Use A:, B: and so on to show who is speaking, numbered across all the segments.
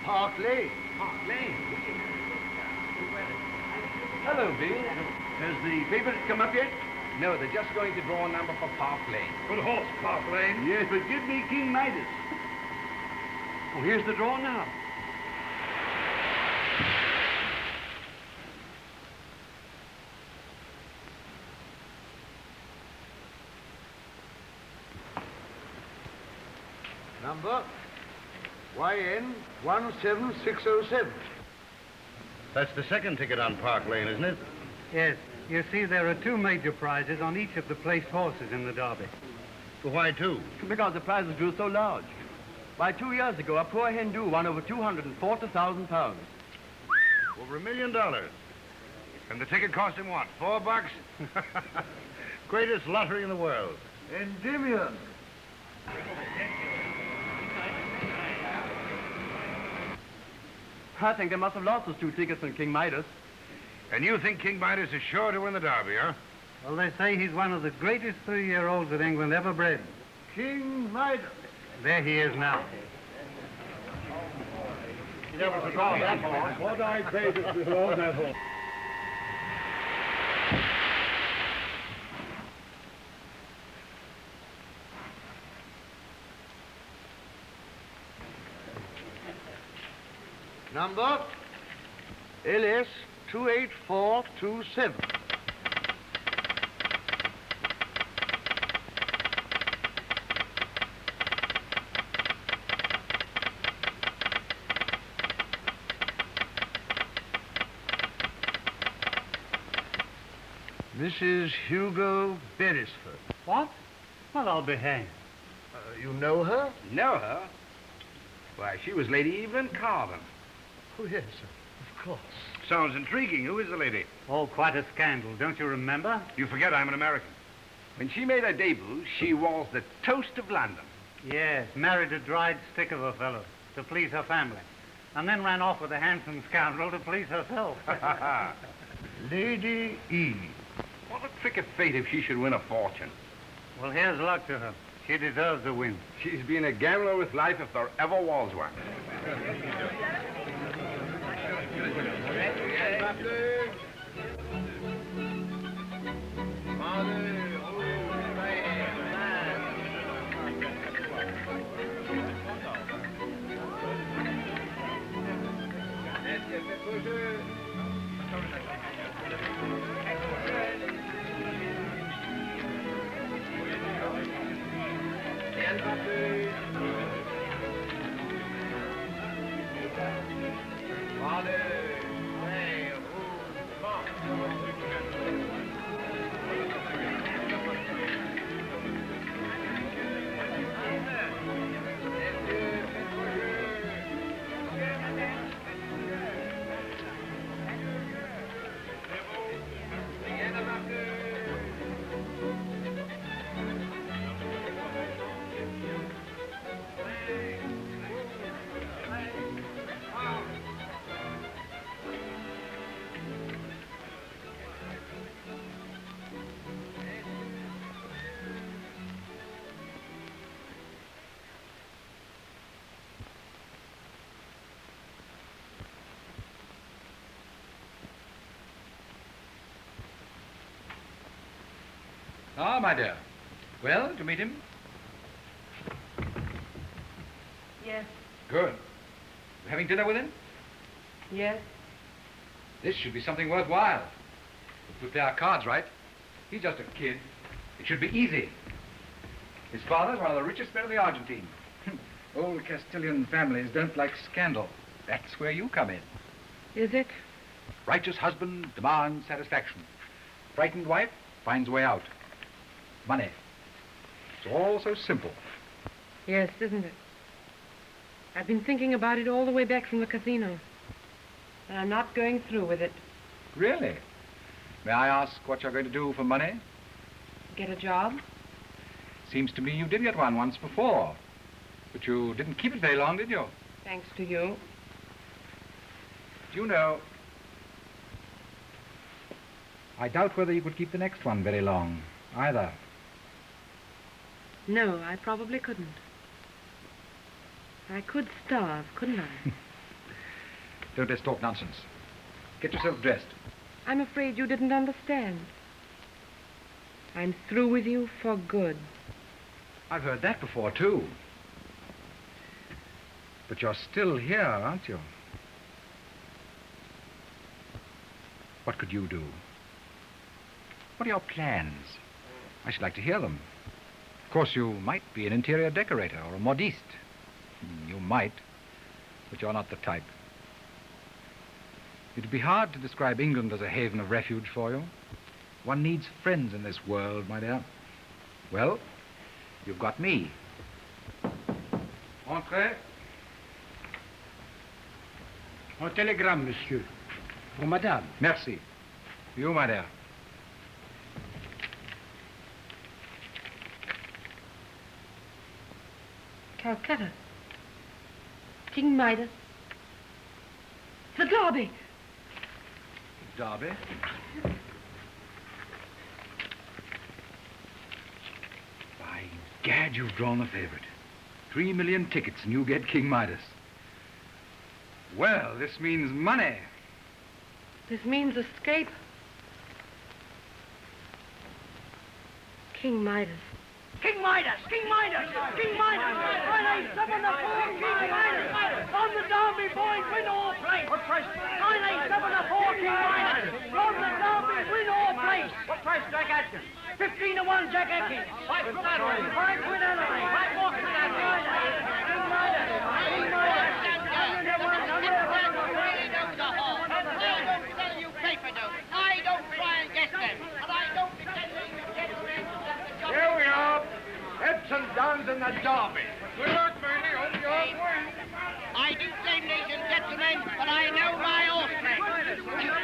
A: Park Lane.
B: Park Lane.
C: Hello, Bill.
B: Has the papers come up yet?
C: No, they're just going to draw a number for Park Lane.
A: Good horse, Park Lane.
B: Yes, but give me King Midas. Oh, here's the draw now.
A: Number YN 17607.
D: That's the second ticket on Park Lane, isn't it?
E: Yes. You see, there are 2 major prizes on each of the placed horses in the derby.
D: Well, why two?
F: Because the prizes grew so large. Why, 2 years ago, a poor Hindu won over £240,000.
D: Over $1 million. And the ticket cost him what, $4? Greatest lottery in the world.
A: Endymion.
F: I think they must have lost those 2 tickets on King Midas.
D: And you think King Midas is sure to win the Derby, huh?
E: Well, they say he's one of the greatest 3-year-olds that England ever bred.
A: King Midas.
E: There he is now.
A: He never forgot that horse. What I paid it before that horse. Number LS 28427. Mrs. Hugo Beresford.
E: What? Well, I'll be hanged.
A: You know her?
C: Know her? Why, she was Lady Evelyn Carden.
A: Oh, yes, of course.
D: Sounds intriguing. Who is the lady?
E: Oh, quite a scandal, don't you remember?
D: You forget I'm an American.
C: When she made her debut, she was the toast of London.
E: Yes, married a dried stick of a fellow to please her family. And then ran off with a handsome scoundrel to please herself.
A: Lady E.
C: What a trick of fate if she should win a fortune.
E: Well, here's luck to her. She deserves a win.
C: She's been a gambler with life if there ever was one.
G: Ah, my dear. Well, did you meet him?
H: Yes.
G: Good. You having dinner with him?
H: Yes.
G: This should be something worthwhile. If we play our cards right, he's just a kid. It should be easy. His father's one of the richest men in the Argentine. Old Castilian families don't like scandal. That's where you come in.
H: Is it?
G: Righteous husband demands satisfaction. Frightened wife finds a way out. Money. It's all so simple.
H: Yes, isn't it? I've been thinking about it all the way back from the casino. And I'm not going through with it.
G: Really? May I ask what you're going to do for money?
H: Get a job?
G: Seems to me you did get one once before. But you didn't keep it very long, did you?
H: Thanks to you.
G: Do you know, I doubt whether you could keep the next one very long, either.
H: No, I probably couldn't. I could starve, couldn't I?
G: Don't let's talk nonsense. Get yourself dressed.
H: I'm afraid you didn't understand. I'm through with you for good.
G: I've heard that before, too. But you're still here, aren't you? What could you do? What are your plans? I should like to hear them. Of course, you might be an interior decorator or a modiste. You might, but you're not the type. It'd be hard to describe England as a haven of refuge for you. One needs friends in this world, my dear. Well, you've got me. Entrez.
B: Un télégramme, monsieur. Pour madame.
G: Merci. You, my dear.
H: Calcutta. King Midas. The Derby.
G: Derby? By gad, you've drawn the favorite. 3 million tickets and you get King Midas. Well, this means money.
H: This means escape. King Midas.
I: King Midas! King Midas! King Midas! Friday, 7 to 4, King Midas! On the Derby, boys, win all place! What price? Friday, 7 to 4, King Midas! On the Derby, win all place! What price, Jack Atkins? 15 to 1, Jack Atkins! 5 quid Adelaide! 5 quid Adelaide! 5 more quid Adelaide! King Midas! King Midas!
J: I don't sell you paper notes. I don't try and guess them. And I don't pretend to get
A: Here we are. Ups and downs in the Derby.
D: Good luck, matey. Hope you all win.
J: I do say, ladies and gentlemen, but I know my horse tricks.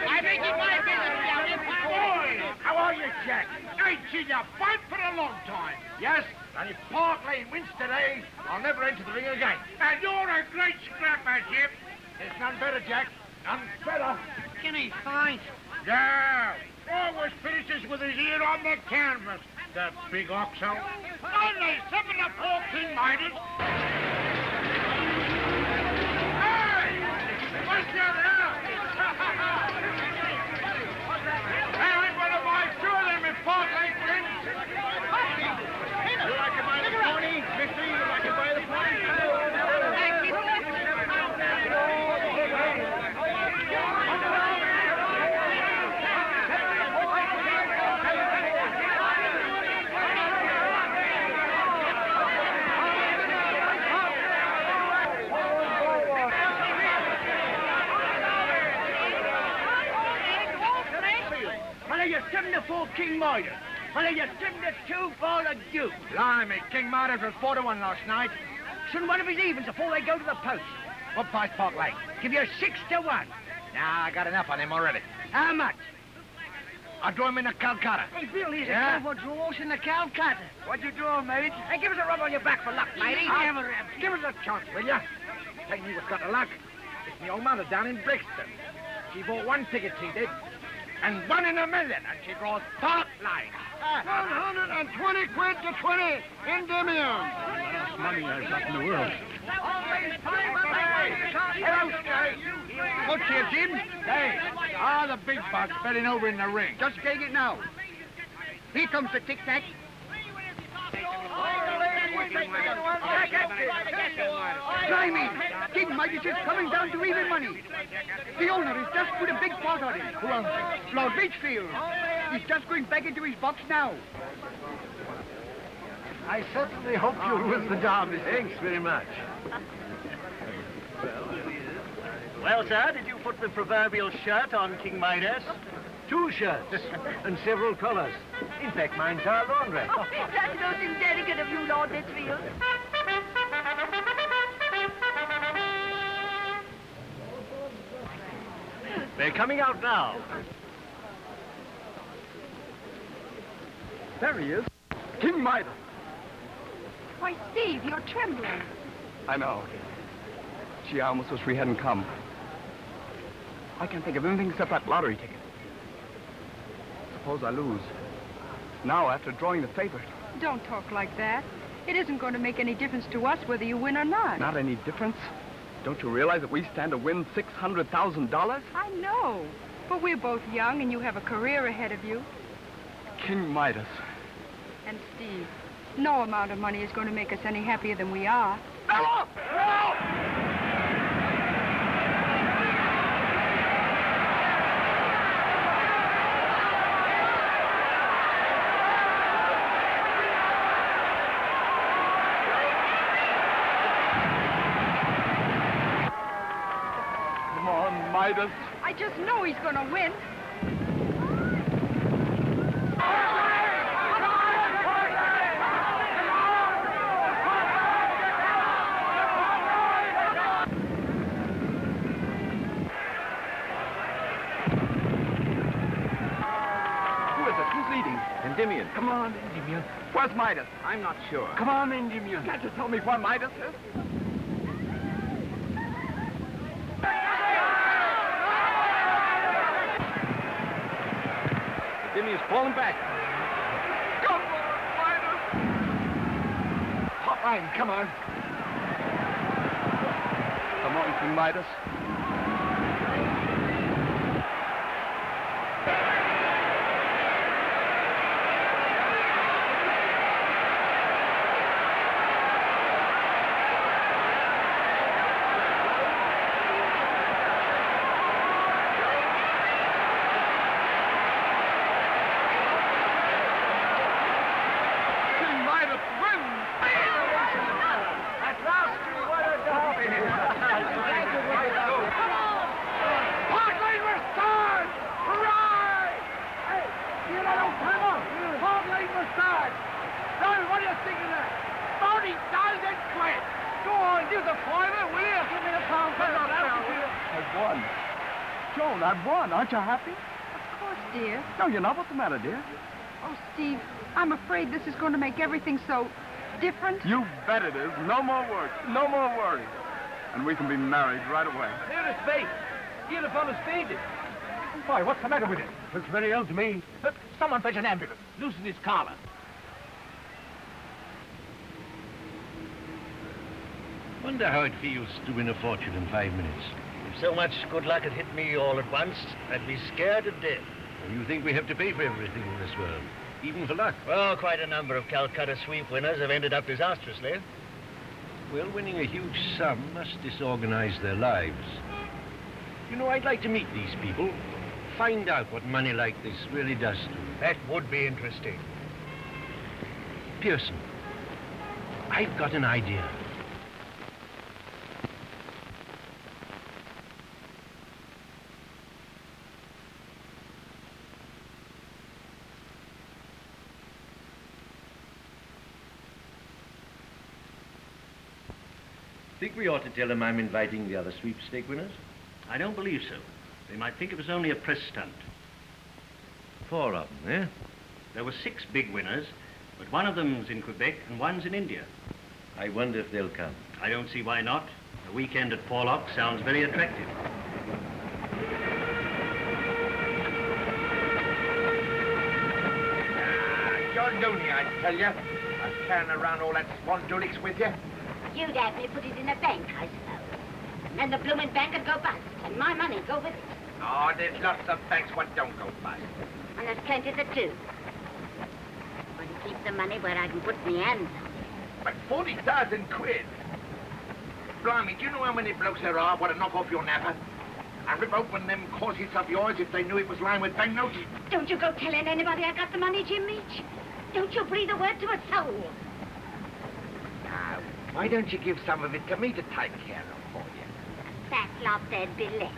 J: I make it my business down in
A: Boy, how are you, Jack? I ain't seen you fight for a long time. Yes, and if Park Lane wins today, I'll never enter the ring again.
D: And you're a great scrapper, Jim.
A: There's none better, Jack. None better.
I: Can he fight?
D: Yeah. Always finishes with his ear on the canvas. That big oxo. Only 7 to 4, King Midas. Hey! What's that now? I'm going to buy 2 of them if Park Lane wins.
A: You like to buy the pony? Mister, you like to buy the pony?
I: Well, you 7 to 4, King Midas. Well, you 7 to 2 for the Duke.
A: Blimey, King Midas was 4 to 1 last night.
I: Shouldn't one of his evens before they go to the post.
A: What price, Park Lane?
I: Give you 6 to 1.
A: Nah, I got enough on him already.
I: How much?
A: I'll draw him in the Calcutta.
I: Hey, Bill, here's
A: Yeah?
I: a 12 draws in the Calcutta.
A: What'd you draw, mate?
I: Hey, give us a rub on your back for luck, matey.
A: Give us a chance, will ya? Tell me what's got the luck. It's my old mother down in Brixton. She bought 1 ticket, she did. And 1 in a million, and she draws Park Lane.
D: 120 quid to 20. Endymion.
B: That's money I've got in the world.
A: Hello, Sky. What's here, Jim? Hey, the big bugs betting over in the ring.
I: Just getting it now. Here comes the tic-tac. Blimey! King Midas is coming down to even money. The owner has just put a big pot on him. Lord Beachfield. He's just going back into his box now.
B: I certainly hope you'll win the Derby. Thanks very much. Well, sir, did you put the proverbial shirt on King Midas? 2 shirts and several collars. In fact, mine's our laundry.
K: Oh, that's most indelicate of you, Lord Litchfield.
B: They're coming out now.
F: There he is. King Midas.
K: Why, Steve, you're trembling.
F: I know. Gee, I almost wish we hadn't come. I can't think of anything except that lottery ticket. Suppose I lose. Now, after drawing the favorite.
K: Don't talk like that. It isn't going to make any difference to us whether you win or not.
F: Not any difference? Don't you realize that we stand to win $600,000?
K: I know. But we're both young, and you have a career ahead of you.
F: King Midas.
K: And Steve, no amount of money is going to make us any happier than we are.
A: Bella! Bella!
F: Come on, Midas.
K: I just know he's going to win.
F: Endymion. Come on, Endymion. Where's Midas?
C: I'm not sure.
F: Come on, Endymion. Can't you tell me where Midas is?
C: Endymion's falling back.
F: Come on, Midas.
A: Hot line, come on.
F: Come on, King Midas.
K: I've won. Aren't you happy? Of course, dear.
F: No, you're not. What's the matter, dear?
K: Oh, Steve, I'm afraid this is going to make everything so different.
F: You bet it is. No more work. No more worry. And we can be married right away.
A: Near his face. Here the fellow's fainted.
B: Why, what's the matter with him? Looks very ill to me.
A: Someone fetch an ambulance. Loosen his collar.
L: Wonder how it feels to win a fortune in 5 minutes.
B: If so much good luck had hit me all at once, I'd be scared to death.
L: You think we have to pay for everything in this world, even for luck?
B: Well, quite a number of Calcutta sweep winners have ended up disastrously.
L: Well, winning a huge sum must disorganize their lives. You know, I'd like to meet these people, find out what money like this really does to them.
B: That would be interesting.
L: Pearson, I've got an idea. Think we ought to tell them I'm inviting the other sweepstake winners?
B: I don't believe so. They might think it was only a press stunt.
L: 4 of them, eh?
B: There were 6 big winners, but one of them's in Quebec and one's in India.
L: I wonder if they'll come.
B: I don't see why not. A weekend at Porlock sounds very attractive.
A: You're loony, I tell you. I'm carrying around all that spondulics with you.
M: You'd have me put it in a bank, I suppose. And then the blooming bank would go bust, and my money go with it.
A: Oh, there's lots of banks what don't go bust.
M: And there's plenty that do. Want to keep the money where I can put my hands on it.
A: But 40,000 quid. Blimey, do you know how many blokes there are what to knock off your napper? And rip open them corsets of yours if they knew it was lined with banknotes?
M: Don't you go telling anybody I got the money, Jim Meach. Don't you breathe a word to a soul.
A: Now, why don't you give some of it to me to take care of for you?
M: That lot there'd be left.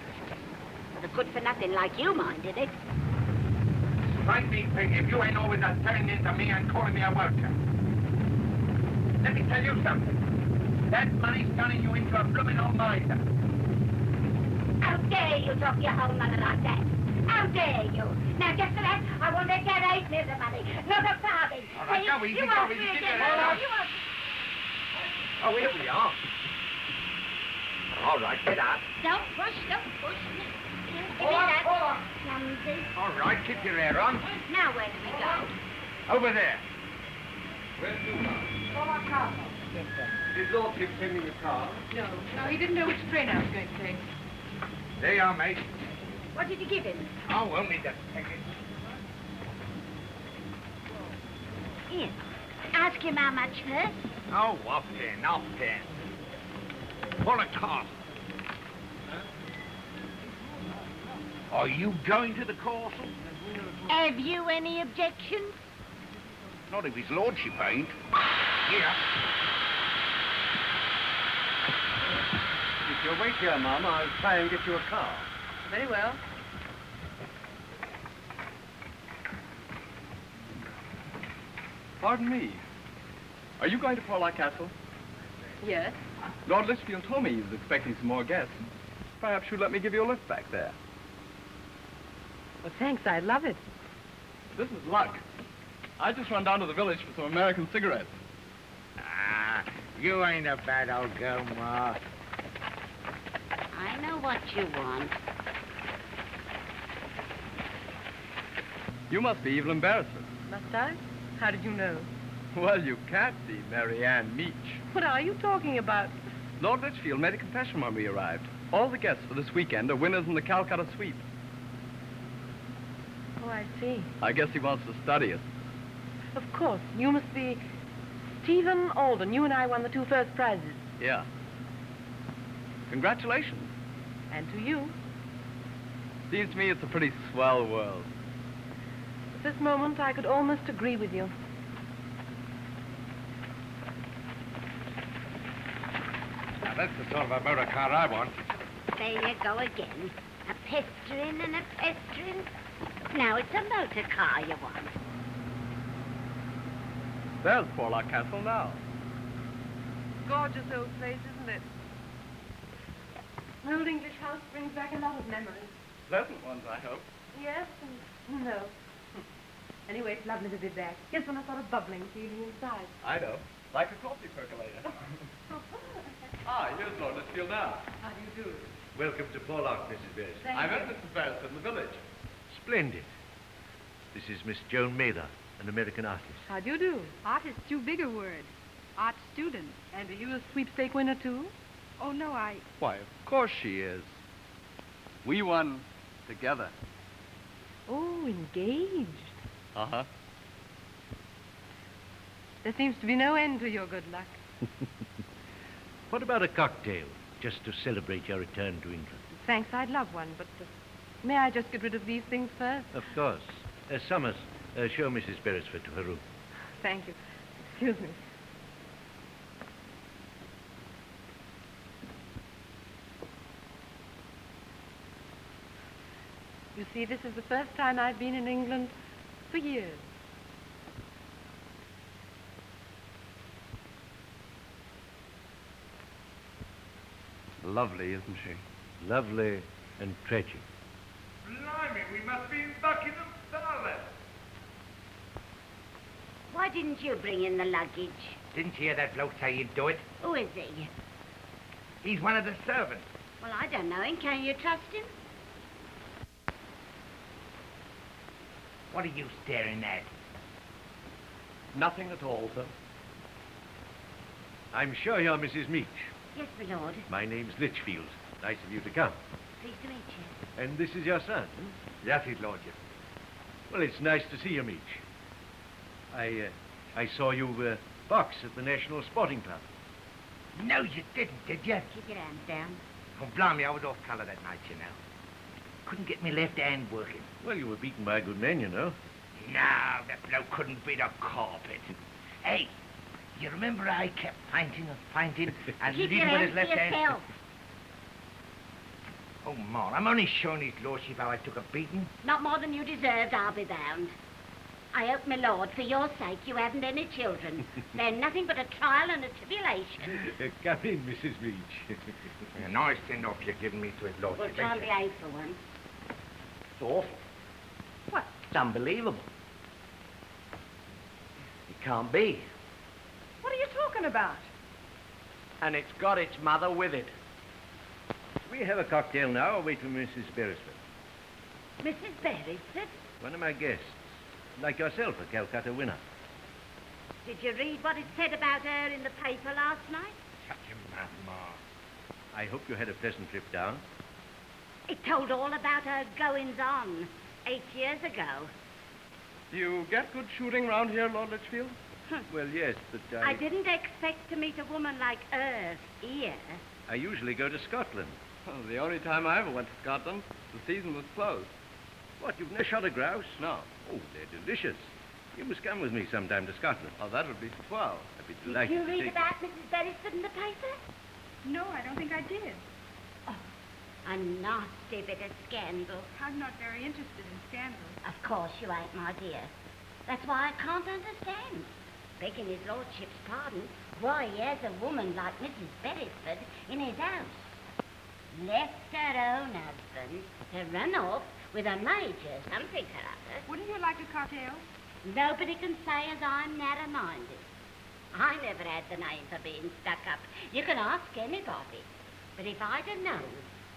M: With a good-for-nothing like you minded it.
A: Strike me pig if you ain't always a turning into me and calling me a worker. Let me tell you something. That money's turning you into a blooming old miser.
M: How dare you talk to your own mother like that? How dare you? Now, just for that, I won't let that 8 near the money. Not a farthing.
A: All right, go easy, go easy. Oh, here we are. All right, get out.
M: Don't push, don't push. Give me that. Clumsy.
A: All right, keep your hair on.
M: Now, where do we go?
A: Over there.
M: Come on,
H: Yes, sir.
F: His lordship sending a car?
H: No, he didn't know which train I was going to take.
A: There you are, mate.
M: What did you give him?
A: Oh, only the ticket.
M: Here. Ask him how much first.
A: Oh, up in, up in. Pull a car. Are you going to the castle?
M: Have you any objections?
A: Not if his lordship ain't. Here.
F: If you'll wait here, Mum, I'll try and get you a car.
H: Very well.
F: Pardon me. Are you going to Porlock Castle?
H: Yes.
F: Lord Litchfield told me he was expecting some more guests. Perhaps you'd let me give you a lift back there.
H: Well, thanks. I'd love it.
F: This is luck. I just run down to the village for some American cigarettes.
A: Ah, you ain't a bad old girl, Ma.
M: I know what you want.
F: You must be Evelyn Mercer.
H: Must I? How did you know?
F: Well, you can't be Mary Ann Meach.
H: What are you talking about?
F: Lord Litchfield made a confession when we arrived. All the guests for this weekend are winners in the Calcutta sweep.
H: Oh, I see.
F: I guess he wants to study us.
H: Of course. You must be Stephen Alden. You and I won the 2 first prizes.
F: Yeah. Congratulations.
H: And to you.
F: Seems to me it's a pretty swell world.
H: At this moment, I could almost agree with you.
G: Now, that's the sort of a motor car I want.
M: There you go again. A pestering and a pestering. Now it's a motor car you want.
F: There's Porlock Castle now.
H: Gorgeous old place, isn't it? An old English house brings back a lot of memories.
F: Pleasant ones, I hope.
H: Yes and no. Anyway, it's lovely to be back. Just when I sort of bubbling feeling inside.
F: I know. Like a coffee percolator. Here's Lord Litchfield now.
H: How do you do?
L: Welcome to Porlock, Mrs. Beres.
F: I met Mrs. Beres in the village.
L: Splendid. This is Miss Joan Mather, an American artist.
H: How do you do?
K: Artist, too big a word. Art student.
H: And are you a sweepstake winner, too?
K: Oh, no,
F: Why, of course she is. We won together.
H: Oh, engaged.
F: Uh-huh.
H: There seems to be no end to your good luck.
L: What about a cocktail, just to celebrate your return to England?
H: Thanks, I'd love one, but may I just get rid of these things first?
L: Of course. Summers, show Mrs. Beresford to her room.
H: Thank you. Excuse me. You see, this is the first time I've been in England for years.
F: Lovely, isn't she?
L: Lovely and tragic.
D: Blimey, we must be in Buckingham Palace.
M: Why didn't you bring in the luggage?
A: Didn't you hear that bloke say he'd do it?
M: Who is he?
A: He's one of the servants.
M: Well, I don't know him. Can you trust him?
A: What are you staring at?
F: Nothing at all, sir.
L: I'm sure you're Mrs. Meach.
M: Yes, my lord.
L: My name's Litchfield. Nice of you to come.
M: Pleased to meet you.
L: And this is your son?
A: Yes, his lordship.
L: Well, it's nice to see you, Meach. I saw you box at the National Sporting Club.
A: No, you didn't, did you?
M: Keep your hands down.
A: Oh, blimey, I was off colour that night, you know. Couldn't get me left hand working.
L: Well, you were beaten by a good man, you know.
A: No, that bloke couldn't beat a carpet. Hey, you remember I kept feinting and
M: Keep your
A: leading with
M: hands
A: his left
M: to
A: hand?
M: yourself.
A: Oh, Ma, I'm only showing his lordship how I took a beating.
M: Not more than you deserved, I'll be bound. I hope, my lord, for your sake, you haven't any children. They're nothing but a trial and a tribulation.
L: Come in, Mrs. Meach.
A: A nice send-off you're giving me to his
M: We'll
A: lordship.
M: try and behave for once.
B: It's awful. What? It's unbelievable. It can't be.
K: What are you talking about?
B: And it's got its mother with it.
L: We have a cocktail now, or wait for Mrs. Beresford?
M: Mrs. Beresford?
L: One of my guests. Like yourself, a Calcutta winner.
M: Did you read what it said about her in the paper last night?
D: Shut your mouth, Ma.
L: I hope you had a pleasant trip down.
M: It told all about her goings-on 8 years ago.
F: You get good shooting round here, Lord Litchfield?
L: Well, yes, but
M: I didn't expect to meet a woman like her here.
L: I usually go to Scotland.
F: Well, the only time I ever went to Scotland, the season was closed.
L: What, you've never shot a grouse?
F: No.
L: Oh, they're delicious. You must come with me sometime to Scotland.
F: Oh, that would be swell.
L: I'd be
M: Did
L: delighted
M: you
L: to
M: read
L: take
M: about Mrs. Beresford in the paper?
K: No, I don't think I did.
M: A nasty bit of scandal.
K: I'm not very interested in scandal.
M: Of course you ain't, my dear. That's why I can't understand. Begging his lordship's pardon, why he has a woman like Mrs. Beresford in his house. Left her own husband to run off with a major something or other.
K: Wouldn't you like a cocktail?
M: Nobody can say as I'm narrow-minded. I never had the name for being stuck up. You can ask anybody. But if I'd have known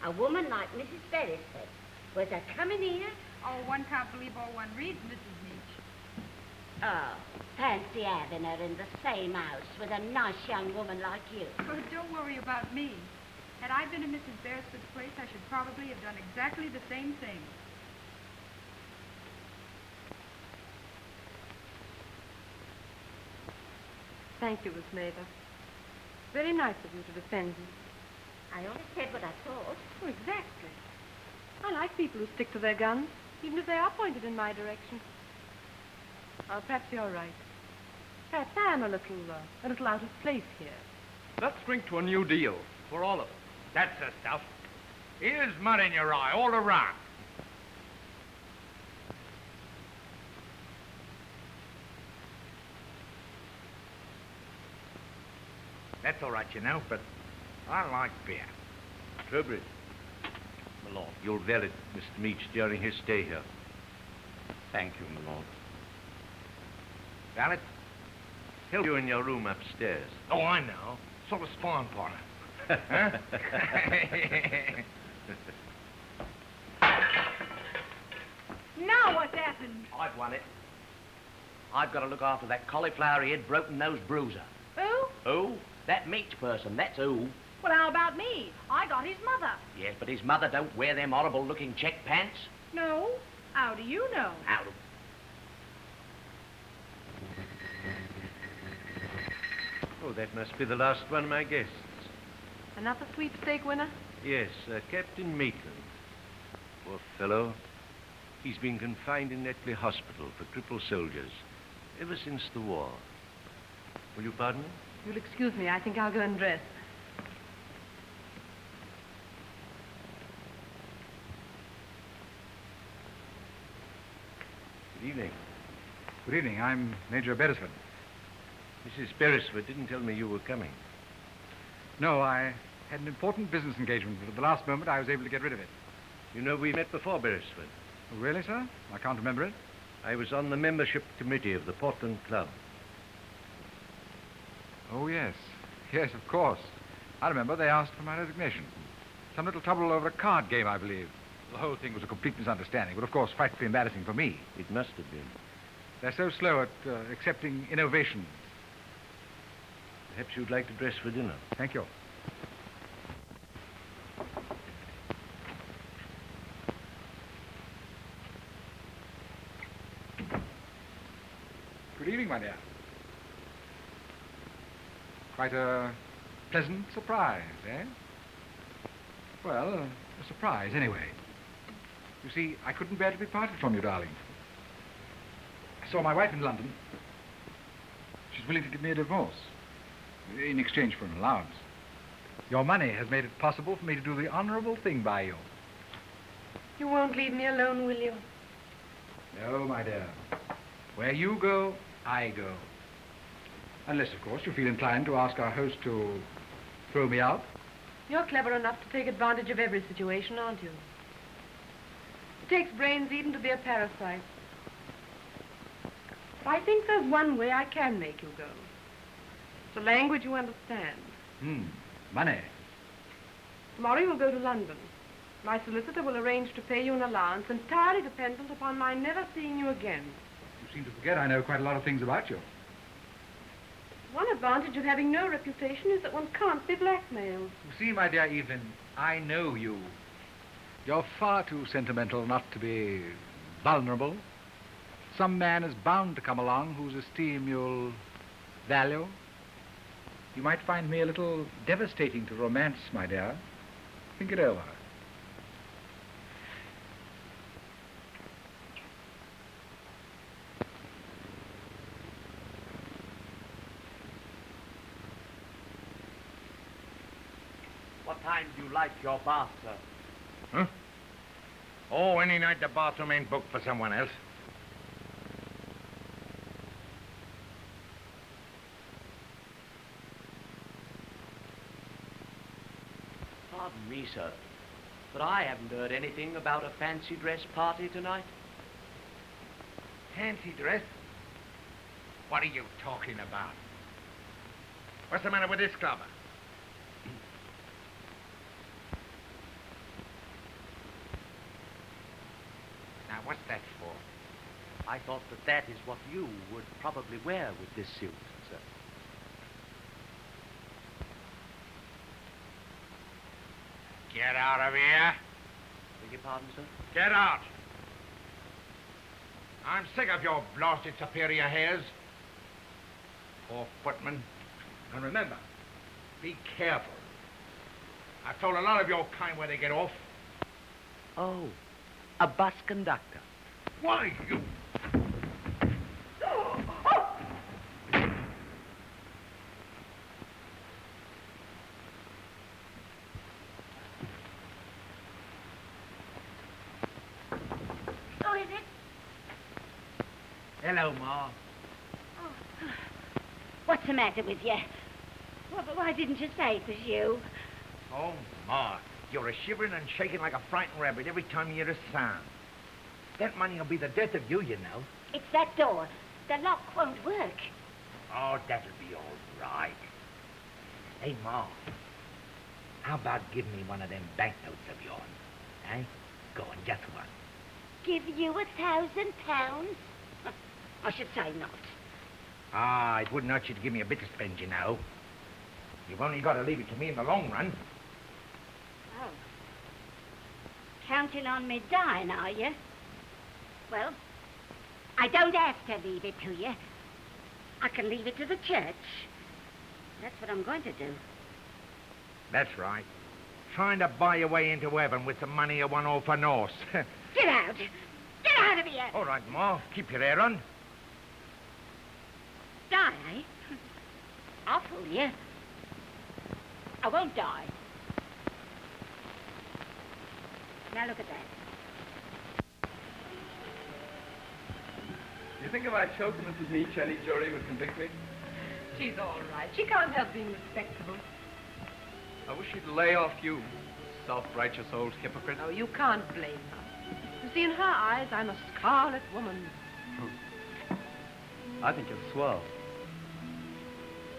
M: a woman like Mrs. Beresford was a coming here...
K: Oh, one can't believe all one reads, Mrs. Meach.
M: Oh, fancy having her in the same house with a nice young woman like you.
K: Oh, don't worry about me. Had I been in Mrs. Beresford's place, I should probably have done exactly the same thing.
H: Thank you, Miss Mather. Very nice of you to defend me.
M: I only said what I thought.
H: Oh, exactly. I like people who stick to their guns, even if they are pointed in my direction. Oh, perhaps you're right. Perhaps I am a little out of place here.
F: Let's drink to a new deal for all of us.
A: That's the stuff. Here's mud in your eye all around. That's all right, you know, but I like beer.
L: Herbert, my lord, you'll valet Mr. Meach during his stay here.
F: Thank you, my lord.
A: Valet?
L: He'll you in your room upstairs.
A: Oh, I know. Sort of spawn partner. Huh?
I: Now what's happened?
B: I've won it. I've got to look after that cauliflower-eared, broken-nosed bruiser.
I: Who?
B: Who? That Meach person, that's who.
I: Well, how about me? I got his mother.
B: Yes, but his mother don't wear them horrible-looking check pants.
I: No? How do you know?
B: How do...
L: Oh, that must be the last one of my guests.
H: Another sweepstake winner?
L: Yes, Captain Maitland. Poor fellow. He's been confined in Netley Hospital for crippled soldiers ever since the war. Will you pardon me?
H: You'll excuse me. I think I'll go and dress.
L: Good evening.
G: Good evening. I'm Major Beresford.
L: Mrs. Beresford didn't tell me you were coming.
G: No, I had an important business engagement, but at the last moment I was able to get rid of it.
L: You know, we met before, Beresford.
G: Oh, really, sir? I can't remember it.
L: I was on the membership committee of the Portland Club.
G: Oh, yes. Yes, of course. I remember they asked for my resignation. Some little trouble over a card game, I believe. The whole thing was a complete misunderstanding, but of course frightfully embarrassing for me.
L: It must have been.
G: They're so slow at accepting innovations.
L: Perhaps you'd like to dress for dinner.
G: Thank you. Good evening, my dear. Quite a pleasant surprise, eh? Well, a surprise anyway. You see, I couldn't bear to be parted from you, darling. I saw my wife in London. She's willing to give me a divorce in exchange for an allowance. Your money has made it possible for me to do the honorable thing by you.
H: You won't leave me alone, will you?
G: No, my dear. Where you go, I go. Unless, of course, you feel inclined to ask our host to throw me out.
H: You're clever enough to take advantage of every situation, aren't you? It takes brains even to be a parasite. But I think there's one way I can make you go. It's a language you understand.
G: Money.
H: Tomorrow you'll go to London. My solicitor will arrange to pay you an allowance entirely dependent upon my never seeing you again.
G: You seem to forget I know quite a lot of things about you.
H: One advantage of having no reputation is that one can't be blackmailed.
G: You see, my dear Evelyn, I know you. You're far too sentimental not to be vulnerable. Some man is bound to come along whose esteem you'll value. You might find me a little devastating to romance, my dear. Think it over.
B: What time do you like your bath, sir?
A: Huh? Oh, any night the bathroom ain't booked for someone else.
B: Pardon me, sir, but I haven't heard anything about a fancy dress party tonight.
A: Fancy dress? What are you talking about? What's the matter with this club? Now, what's that for?
B: I thought that is what you would probably wear with this suit, sir.
A: Get out of here.
B: Beg your pardon, sir?
A: Get out. I'm sick of your blasted superior hairs. Poor footman. And remember, be careful. I've told a lot of your kind where they get off.
B: Oh, a bus conductor.
A: Why, you...
M: Who is it?
A: Hello, Ma.
M: Oh. What's the matter with you? Why didn't you say it was you?
A: Oh, Ma, you're a shivering and shaking like a frightened rabbit every time you hear a sound. That money will be the death of you, you know.
M: It's that door. The lock won't work.
A: Oh, that'll be all right. Hey, Ma, how about giving me one of them banknotes of yours? Eh? Go on, just one.
M: Give you £1,000? I should say not.
A: Ah, it wouldn't hurt you to give me a bit to spend, you know. You've only got to leave it to me in the long run.
M: Oh. Counting on me dying, are you? Well, I don't have to leave it to you. I can leave it to the church. That's what I'm going to do.
A: That's right. Trying to buy your way into heaven with the money you won off a Norse.
M: Get out! Get out of here!
A: All right, Ma. Keep your hair on.
M: Die, eh? I'll fool you. I won't die. Now look at that.
F: You think if I choked Mrs. Meach, any jury would convict me?
H: She's all right. She can't help being respectable.
F: I wish she'd lay off you, self-righteous old hypocrite.
H: Oh, you can't blame her. You see, in her eyes, I'm a scarlet woman.
F: I think you're swell.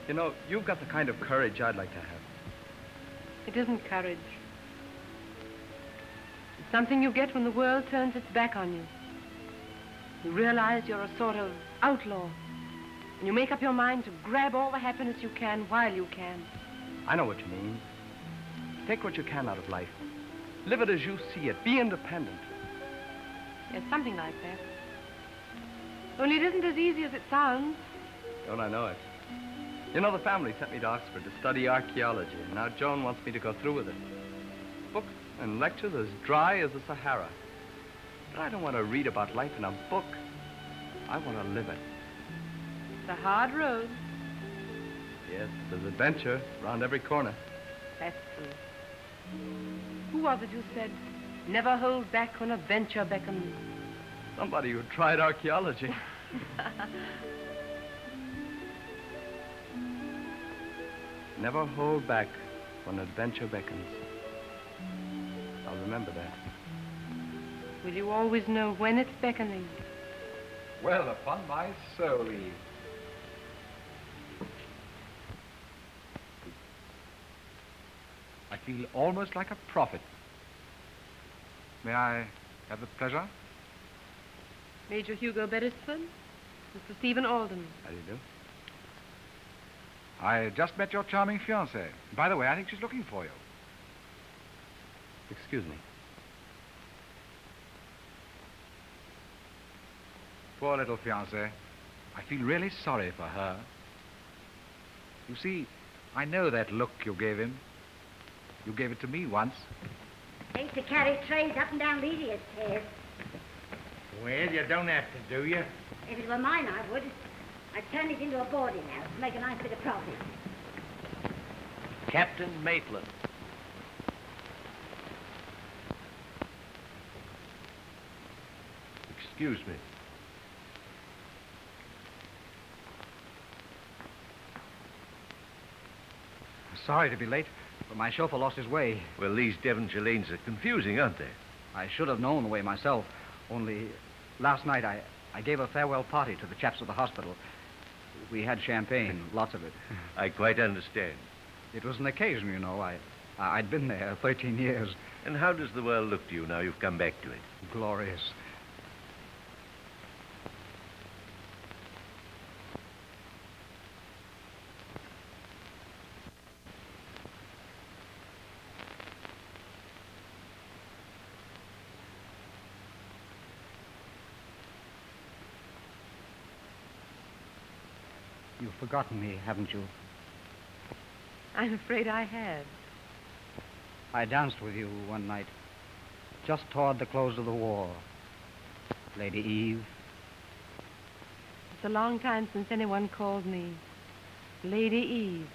F: You know, you've got the kind of courage I'd like to have.
H: It isn't courage. It's something you get when the world turns its back on you. You realize you're a sort of outlaw. And you make up your mind to grab all the happiness you can while you can.
F: I know what you mean. Take what you can out of life. Live it as you see it. Be independent.
H: Yes, something like that. Only it isn't as easy as it sounds.
F: Don't I know it? You know, the family sent me to Oxford to study archaeology, and now Joan wants me to go through with it. Books and lectures as dry as the Sahara. But I don't want to read about life in a book. I want to live it.
H: It's a hard road.
F: Yes, there's adventure around every corner.
H: That's true. Who was it who said, never hold back when adventure beckons?
F: Somebody who tried archaeology. Never hold back when adventure beckons. I'll remember that.
H: Will you always know when it's beckoning?
G: Well, upon my soul, Eve. I feel almost like a prophet. May I have the pleasure?
H: Major Hugo Beresford, Mr. Stephen Alden.
F: How do you do?
G: I just met your charming fiancée. By the way, I think she's looking for you.
F: Excuse me.
G: Poor little fiancée. I feel really sorry for her. You see, I know that look you gave him. You gave it to me once.
M: I used to carry trays up and down Lydia's stairs.
A: Well, you don't have to, do you?
M: If it were mine, I would. I'd turn it into a boarding house and make a nice bit of profit.
B: Captain Maitland.
L: Excuse me.
N: Sorry to be late, but my chauffeur lost his way.
L: Well, these Devonshire lanes are confusing, aren't they?
N: I should have known the way myself. Only last night I gave a farewell party to the chaps at the hospital. We had champagne, lots of it.
L: I quite understand.
N: It was an occasion, you know. I'd been there 13 years.
L: And how does the world look to you now you've come back to it?
N: Glorious. You've forgotten me, haven't you?
H: I'm afraid I have.
N: I danced with you one night, just toward the close of the war. Lady Eve.
H: It's a long time since anyone called me Lady Eve.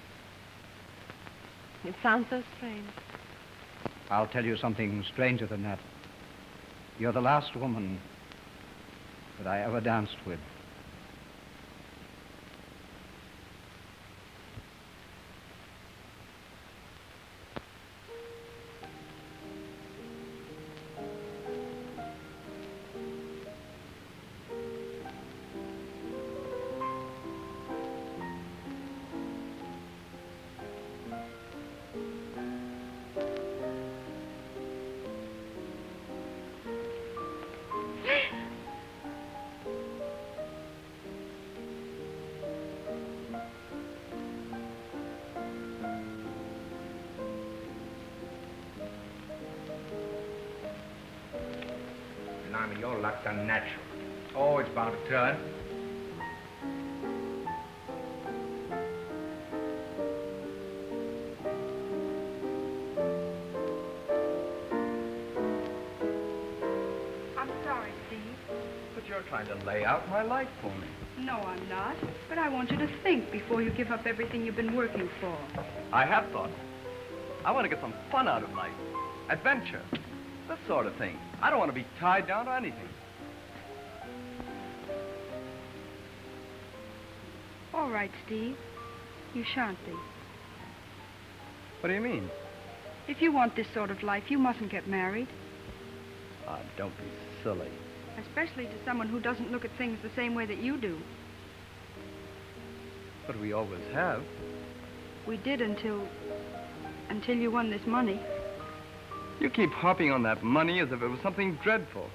H: It sounds so strange.
N: I'll tell you something stranger than that. You're the last woman that I ever danced with.
A: Blimey, your luck's unnatural. Oh, it's bound to turn.
K: I'm sorry, Steve.
F: But you're trying to lay out my life for me.
K: No, I'm not. But I want you to think before you give up everything you've been working for.
F: I have thought. I want to get some fun out of life. Adventure. This sort of thing. I don't want to be tied down to anything.
K: All right, Steve. You shan't be.
F: What do you mean?
K: If you want this sort of life, you mustn't get married.
F: Ah, don't be silly.
K: Especially to someone who doesn't look at things the same way that you do.
F: But we always have.
K: We did until you won this money.
F: You keep harping on that money as if it was something dreadful.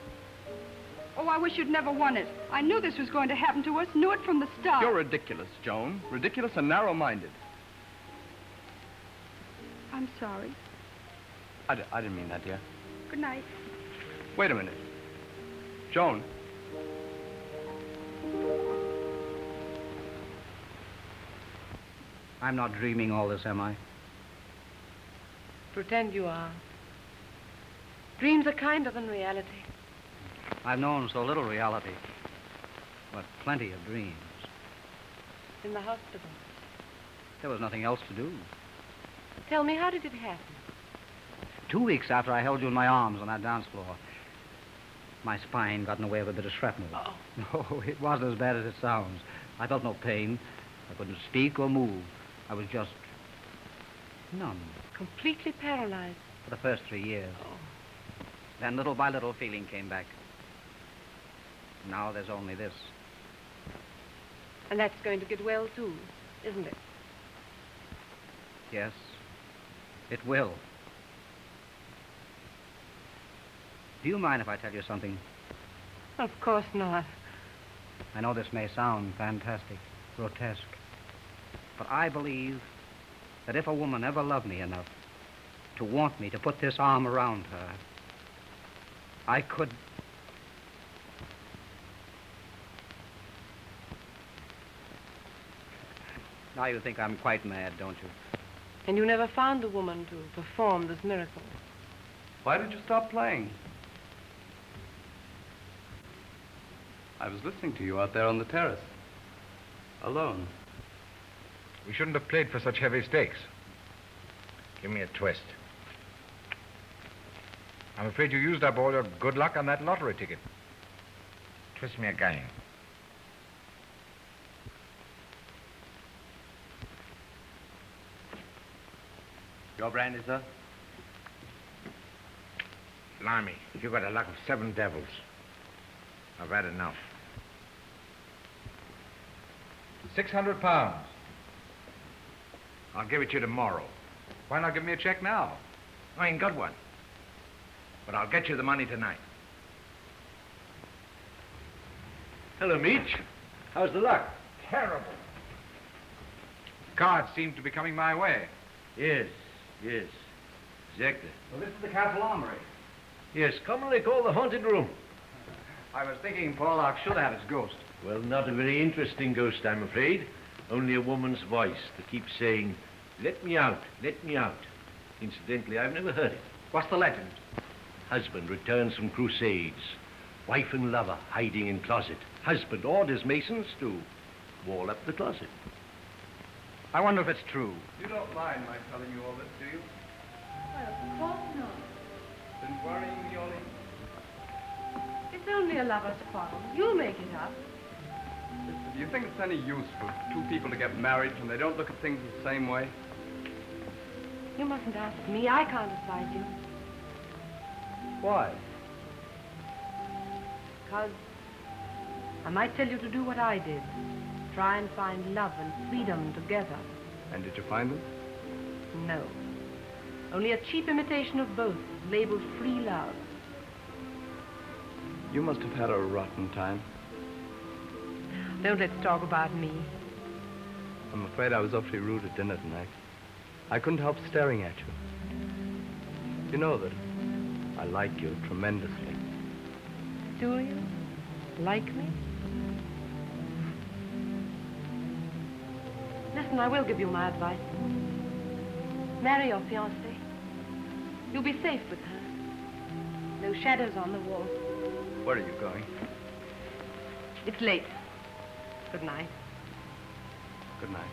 K: Oh, I wish you'd never won it. I knew this was going to happen to us, knew it from the start.
F: You're ridiculous, Joan. Ridiculous and narrow-minded.
K: I'm sorry.
F: I didn't mean that, dear.
K: Good night.
F: Wait a minute. Joan.
N: I'm not dreaming all this, am I?
H: Pretend you are. Dreams are kinder than reality.
N: I've known so little reality, but plenty of dreams.
H: In the hospital.
N: There was nothing else to do.
H: Tell me, how did it happen?
N: 2 weeks after I held you in my arms on that dance floor, my spine got in the way of a bit of shrapnel.
H: Oh.
N: No, it wasn't as bad as it sounds. I felt no pain. I couldn't speak or move. I was just numb.
H: Completely paralyzed.
N: For the first 3 years.
H: Oh.
N: Then little by little feeling came back. Now there's only this.
H: And that's going to get well, too, isn't it?
N: Yes, it will. Do you mind if I tell you something?
H: Of course not.
N: I know this may sound fantastic, grotesque. But I believe that if a woman ever loved me enough to want me to put this arm around her, I could... Now you think I'm quite mad, don't you?
H: And you never found the woman to perform this miracle.
F: Why did you stop playing? I was listening to you out there on the terrace. Alone.
A: We shouldn't have played for such heavy stakes. Give me a twist. I'm afraid you used up all your good luck on that lottery ticket. Twist me again.
F: Your brandy, sir?
A: Blimey, you got the luck of 7 devils. I've had enough.
G: 600 pounds.
A: I'll give it you tomorrow.
G: Why not give me a check now?
A: I ain't got one. But I'll get you the money tonight.
L: Hello, Meech. How's the luck?
A: Terrible.
G: Cards seem to be coming my way.
L: Yes, yes. Exactly.
N: Well, this is the Castle Armory.
L: Yes, commonly called the haunted room.
N: I was thinking Porlock should have its ghost.
L: Well, not a very interesting ghost, I'm afraid. Only a woman's voice that keeps saying, "Let me out, let me out." Incidentally, I've never heard it.
N: What's the legend?
L: Husband returns from crusades. Wife and lover hiding in closet. Husband orders masons to wall up the closet.
N: I wonder if it's true.
F: You don't mind my telling you all this, do you?
K: Well, of course not.
F: Been worrying me, Ollie?
H: It's only a lover's quarrel. You'll make it up.
F: Listen, do you think it's any use for 2 people to get married when they don't look at things the same way?
H: You mustn't ask me. I can't advise you.
F: Why?
H: Because I might tell you to do what I did. Try and find love and freedom together.
F: And did you find them?
H: No. Only a cheap imitation of both, labeled free love.
F: You must have had a rotten time.
H: Don't let's talk about me.
F: I'm afraid I was awfully rude at dinner tonight. I couldn't help staring at you. You know that I like you tremendously.
H: Do you? Like me? Listen, I will give you my advice. Marry your fiancée. You'll be safe with her. No shadows on the wall.
F: Where are you going?
H: It's late. Good night.
F: Good night.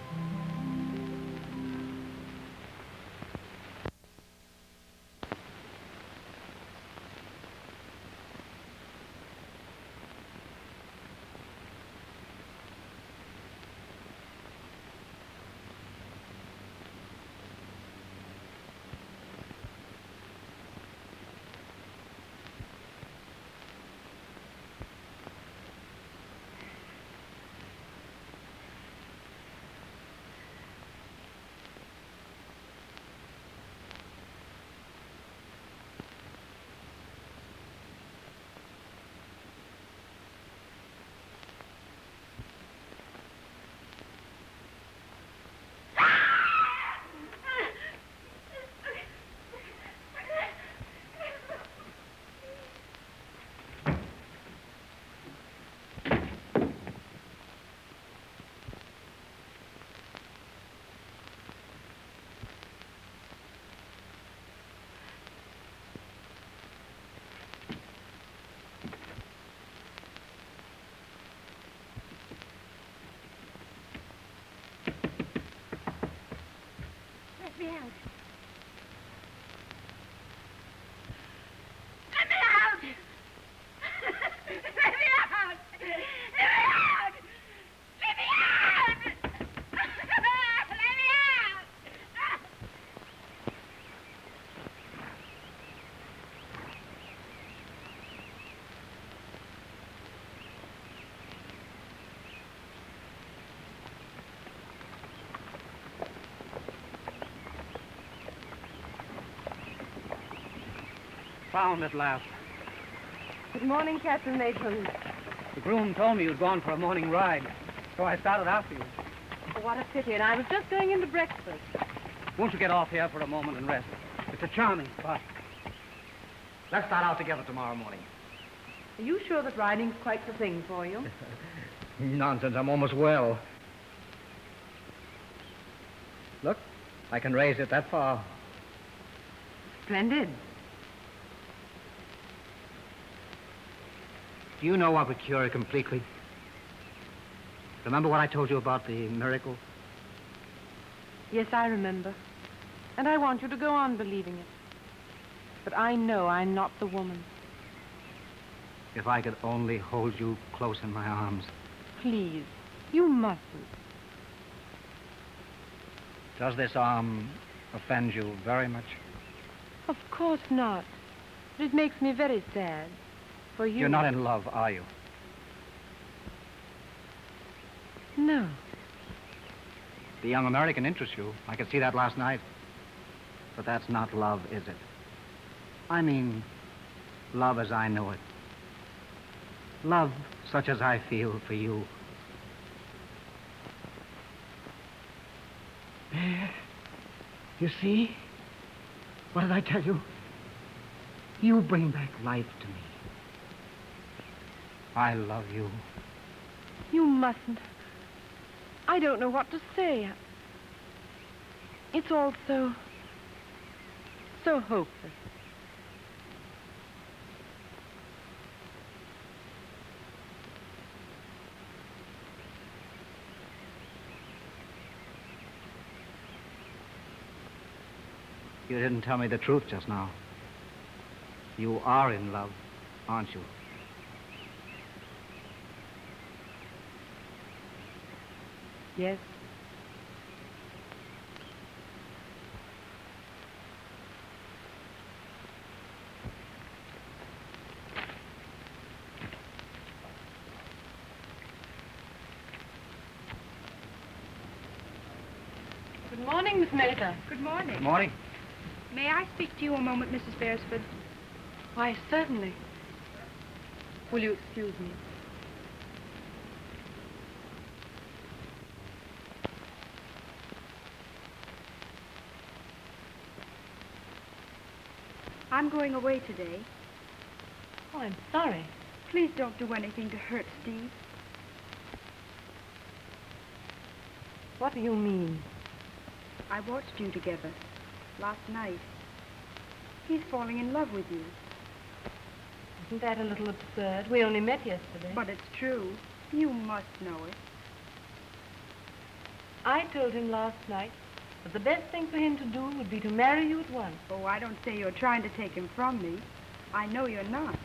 M: Let me out.
I: Let me out! Let me out! Let me out! Let me out! Let me out!
N: Found at last.
H: Good morning, Captain Maitland.
N: The groom told me you'd gone for a morning ride, so I started after you.
H: what a pity. And I was just going into breakfast.
N: Won't you get off here for a moment and rest? It's a charming spot. Let's start out together tomorrow morning.
H: Are you sure that riding's quite the thing for you?
N: Nonsense, I'm almost well. Look, I can raise it that far.
H: Splendid.
N: Do you know what would cure it completely? Remember what I told you about the miracle?
H: Yes, I remember. And I want you to go on believing it. But I know I'm not the woman.
N: If I could only hold you close in my arms.
H: Please, you mustn't.
N: Does this arm offend you very much?
H: Of course not. But it makes me very sad. For you.
N: You're not in love, are you?
H: No.
N: The young American interests you. I could see that last night. But that's not love, is it? I mean, love as I know it. Love such as I feel for you. There. You see? What did I tell you? You bring back life to me. I love you.
H: You mustn't. I don't know what to say. It's all so hopeless.
N: You didn't tell me the truth just now. You are in love, aren't you?
H: Yes. Good morning, Miss Mercer.
K: Good morning.
N: Good morning.
K: May I speak to you a moment, Mrs. Beresford?
H: Why, certainly. Will you excuse me?
K: I'm going away today.
H: Oh, I'm sorry.
K: Please don't do anything to hurt Steve.
H: What do you mean?
K: I watched you together last night. He's falling in love with you.
H: Isn't that a little absurd? We only met yesterday.
K: But it's true. You must know it.
H: I told him last night that the best thing for him to do would be to marry you at once.
K: Oh, I don't say you're trying to take him from me. I know you're not.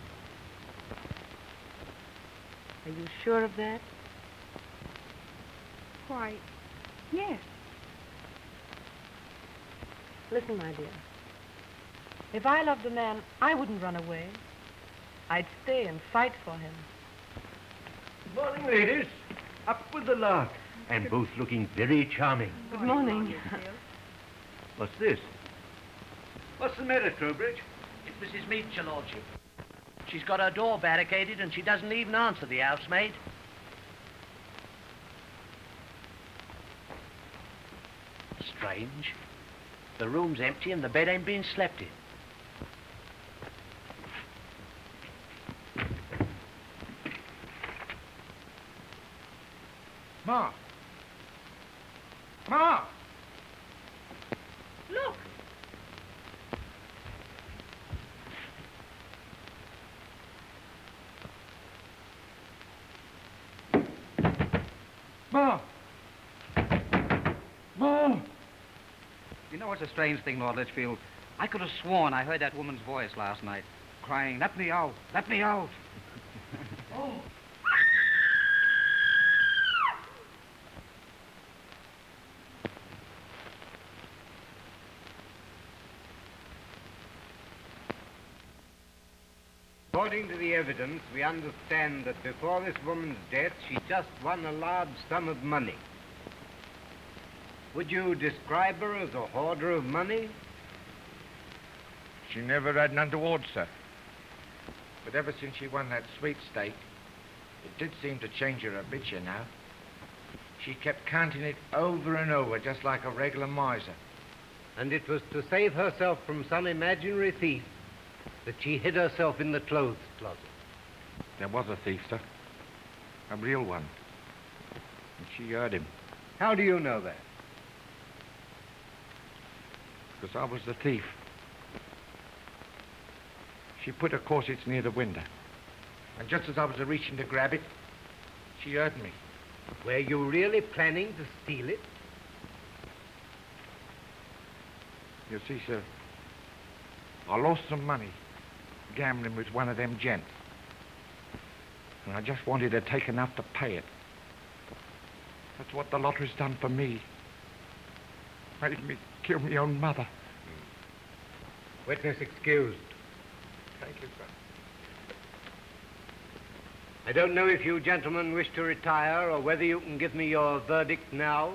H: Are you sure of that?
K: Why, yes.
H: Listen, my dear. If I loved a man, I wouldn't run away. I'd stay and fight for him.
L: Good morning, ladies. Up with the lark. And both looking very charming.
H: Good morning.
L: What's this? What's the matter, Trowbridge?
B: It's Mrs. Meach, your lordship. She's got her door barricaded and she doesn't even answer the housemaid. Strange. The room's empty and the bed ain't being slept in.
A: Ma! Ma!
H: Look!
A: Ma! Ma!
N: You know, it's a strange thing, Lord Litchfield. I could have sworn I heard that woman's voice last night, crying, "Let me out! Let me out!"
A: Oh!
C: According to the evidence, we understand that before this woman's death, she just won a large sum of money. Would you describe her as a hoarder of money?
A: She never had none towards her. But ever since she won that sweepstake, it did seem to change her a bit, you know. She kept counting it over and over, just like a regular miser.
C: And it was to save herself from some imaginary thief that she hid herself in the clothes closet.
A: There was a thief, sir. A real one. And she heard him.
C: How do you know that?
A: Because I was the thief. She put her corsets near the window. And just as I was reaching to grab it, she heard me.
C: Were you really planning to steal it?
A: You see, sir, I lost some money gambling with one of them gents. And I just wanted to take enough to pay it. That's what the lottery's done for me. Made me kill my own mother.
C: Witness excused.
A: Thank you, sir.
C: I don't know if you gentlemen wish to retire or whether you can give me your verdict now.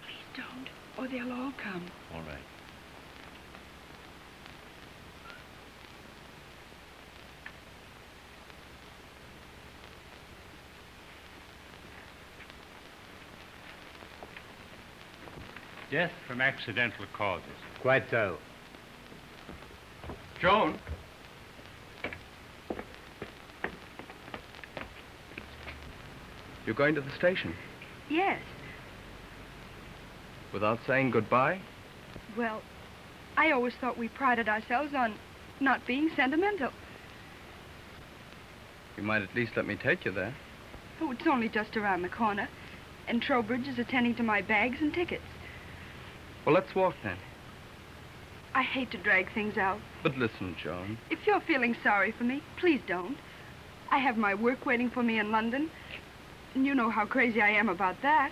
K: Please don't, or they'll all come.
L: All right.
E: Death from accidental causes.
C: Quite so.
F: Joan? You're going to the station
K: Yes.
F: without saying goodbye?
K: Well, I always thought we prided ourselves on not being sentimental.
F: You might at least let me take you there.
K: Oh, it's only just around the corner. And Trowbridge is attending to my bags and tickets.
F: Well, let's walk then.
K: I hate to drag things out.
F: But listen, Joan.
K: If you're feeling sorry for me, please don't. I have my work waiting for me in London. And you know how crazy I am about that.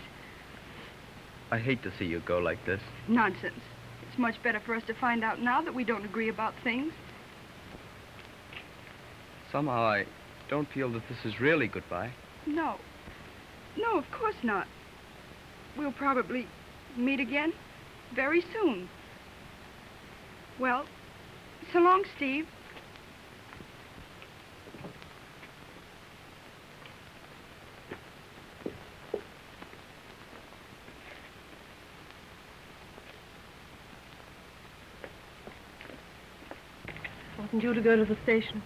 F: I hate to see you go like this.
K: Nonsense. It's much better for us to find out now that we don't agree about things.
F: Somehow I don't feel that this is really goodbye.
K: No. No, of course not. We'll probably meet again very soon. Well, so long, Steve.
H: Wasn't you to go to the station?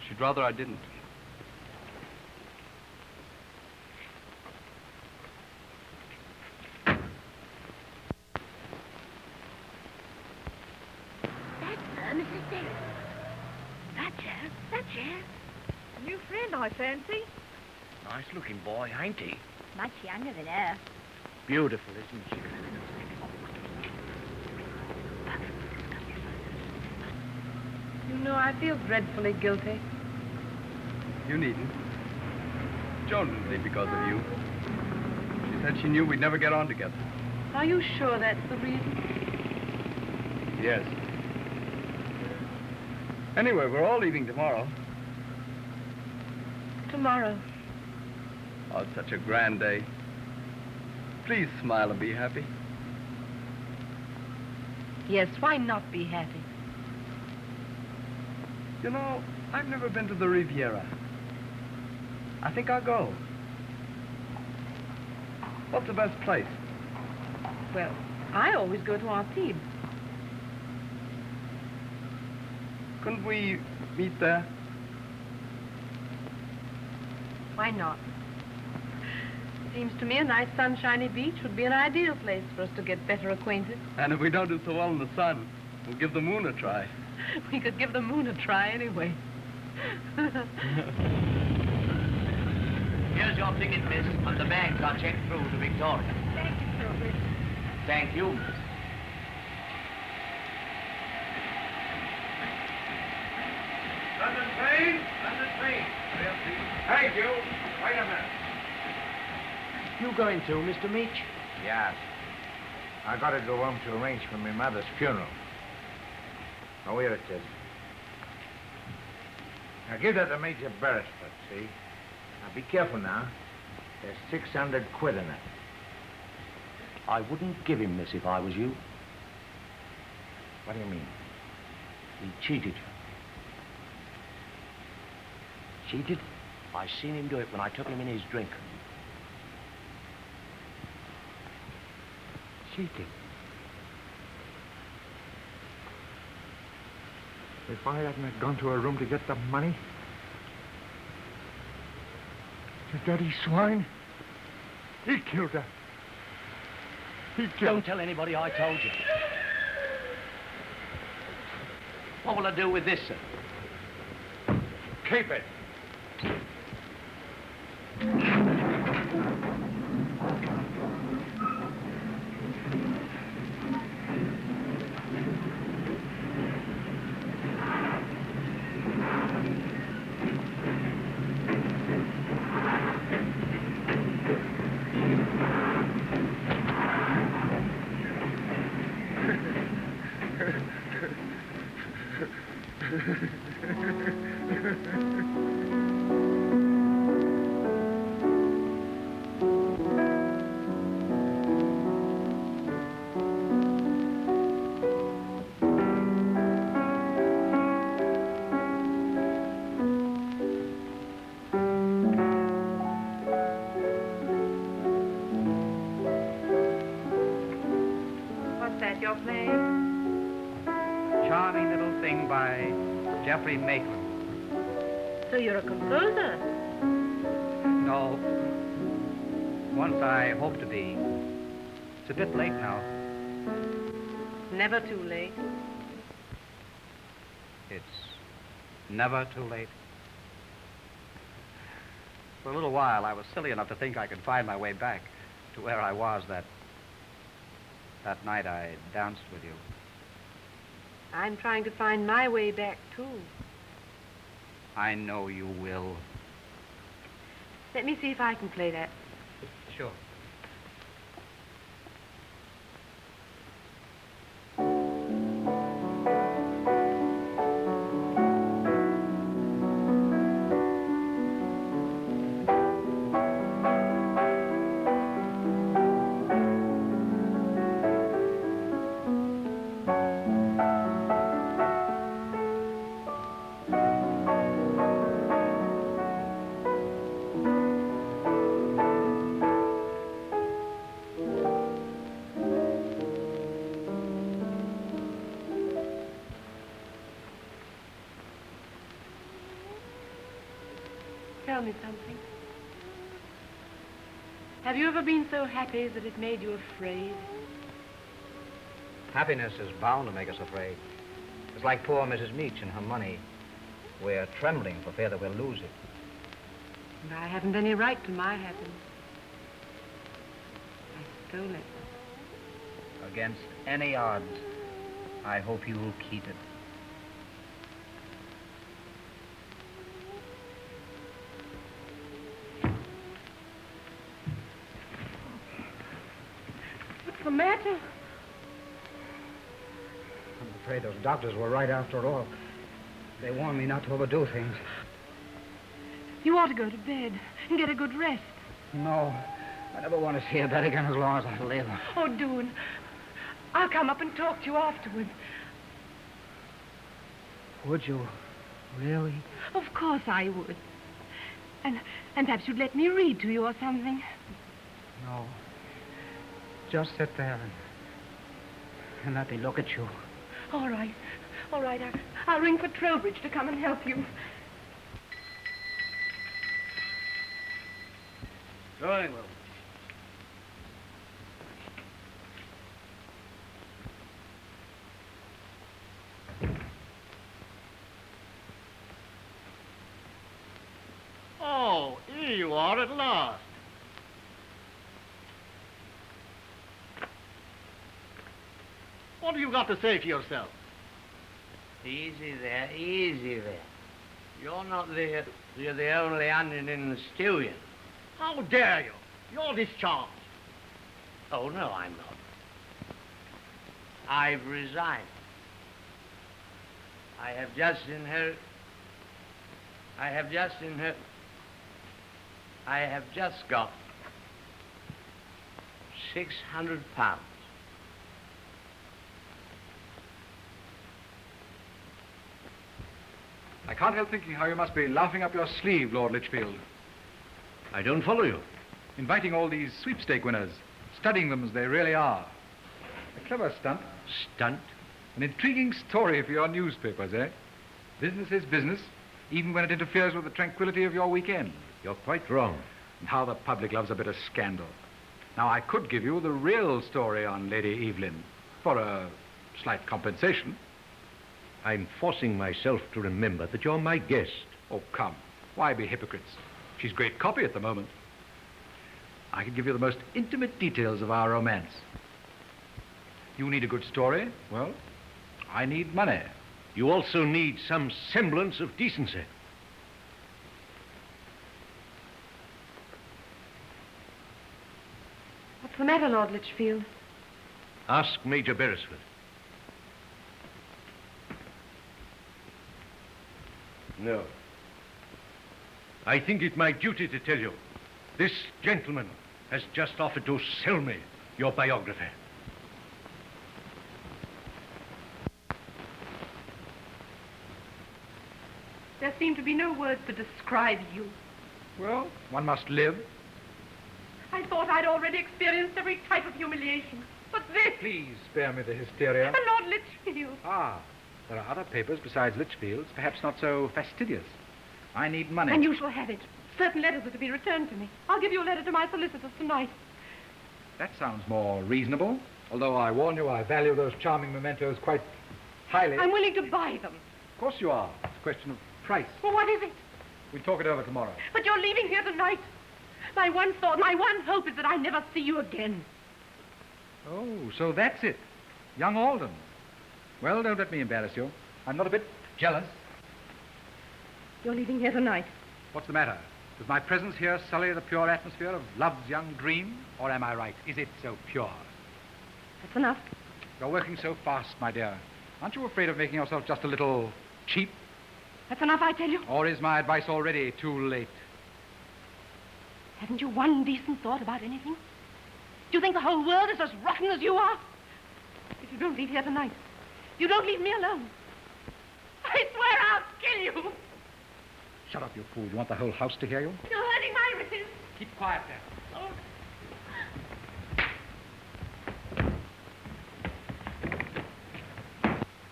F: She'd rather I didn't.
M: Mrs. Beryl. That's her. That's her.
H: New friend, I fancy.
B: Nice looking boy, ain't he?
M: Much younger than her.
B: Beautiful, isn't she?
H: You know, I feel dreadfully guilty.
F: You needn't. Joan didn't leave because of you. She said she knew we'd never get on together.
H: Are you sure that's the reason?
F: Yes. Anyway, we're all leaving tomorrow.
H: Tomorrow.
F: Oh, it's such a grand day. Please smile and be happy.
H: Yes, why not be happy?
F: You know, I've never been to the Riviera. I think I'll go. What's the best place?
H: Well, I always go to Antibes.
F: Couldn't we meet there?
H: Why not? Seems to me a nice sunshiny beach would be an ideal place for us to get better acquainted.
F: And if we don't do so well in the sun, we'll give the moon a try.
H: We could give the moon a try anyway.
B: Here's your ticket, miss, and the bags are checked through to Victoria.
H: Thank you, Trowbridge.
B: Thank you, miss.
D: London train? London train. Thank you. Wait a minute.
B: You going too, Mr. Meach?
A: Yes. I gotta go home to arrange for my mother's funeral. Oh, here it is. Now give that to Major Beresford, see? Now be careful now. There's 600 quid in it.
B: I wouldn't give him this if I was you.
A: What do you mean?
B: He cheated you. Cheated? I seen him do it when I took him in his drink.
A: Cheated? If I hadn't have gone to her room to get the money... The dirty swine... He killed her. He killed...
B: Don't tell anybody I told you. What will I do with this, sir?
A: Keep it.
H: Your playing?
N: Charming little thing by McLaglen.
H: So you're a composer?
N: No. Once I hope to be. It's a bit late now.
H: Never too late.
N: It's never too late. For a little while, I was silly enough to think I could find my way back to where I was that night I danced with you.
H: I'm trying to find my way back, too.
N: I know you will.
H: Let me see if I can play that.
N: Sure.
H: Tell me something. Have you ever been so happy that it made you afraid?
N: Happiness is bound to make us afraid. It's like poor Mrs. Meach and her money. We're trembling for fear that we'll lose it.
H: And I haven't any right to my happiness. I stole it.
N: Against any odds, I hope you will keep it.
H: What's the matter?
N: I'm afraid those doctors were right after all. They warned me not to overdo things.
H: You ought to go to bed and get a good rest.
N: No, I never want to see a bed again as long as I live.
H: Oh, Doon, I'll come up and talk to you afterward.
N: Would you? Really?
H: Of course I would. And perhaps you'd let me read to you or something.
N: No. Just sit there and let me look at you.
H: All right. All right. I'll ring for Trowbridge to come and help you.
B: Very well. Oh, here you are at last. What have you got to say for yourself?
C: Easy there, easy there. You're not you're the only onion in the stew yet.
B: How dare you? You're discharged.
C: Oh, no, I'm not. I've resigned. I have just got £600.
G: I can't help thinking how you must be laughing up your sleeve, Lord Lichfield.
L: I don't follow you.
G: Inviting all these sweepstake winners, studying them as they really are. A clever stunt.
L: Stunt?
G: An intriguing story for your newspapers, eh? Business is business, even when it interferes with the tranquility of your weekend.
L: You're quite wrong.
G: And how the public loves a bit of scandal. Now, I could give you the real story on Lady Evelyn for a slight compensation.
L: I'm forcing myself to remember that you're my guest.
G: Oh, come. Why be hypocrites? She's great copy at the moment. I can give you the most intimate details of our romance. You need a good story. Well, I need money.
L: You also need some semblance of decency.
H: What's the matter, Lord Lichfield?
L: Ask Major Beresford. No. I think it my duty to tell you. This gentleman has just offered to sell me your biography.
H: There seem to be no words to describe you.
G: Well, one must live.
H: I thought I'd already experienced every type of humiliation. But this...
G: Please spare me the hysteria.
H: Lord Lichfield.
G: Ah, there are other papers besides Lichfield's, perhaps not so fastidious. I need money.
H: And you shall have it. Certain letters are to be returned to me. I'll give you a letter to my solicitors tonight.
G: That sounds more reasonable. Although I warn you, I value those charming mementos quite highly.
H: I'm willing to buy them.
G: Of course you are. It's a question of price.
H: Well, what is it?
G: We'll talk it over tomorrow.
H: But you're leaving here tonight. My one thought, my one hope is that I never see you again.
G: Oh, so that's it. Young Alden. Well, don't let me embarrass you. I'm not a bit jealous.
H: You're leaving here tonight.
G: What's the matter? Does my presence here sully the pure atmosphere of love's young dream? Or am I right? Is it so pure?
H: That's enough.
G: You're working so fast, my dear. Aren't you afraid of making yourself just a little cheap?
H: That's enough, I tell you.
G: Or is my advice already too late?
H: Haven't you one decent thought about anything? Do you think the whole world is as rotten as you are? If you don't leave here tonight, you don't leave me alone. I swear I'll kill you.
G: Shut up, you fool. You want the whole house to hear you?
H: You're hurting my wrist.
G: Keep quiet there.
H: Oh.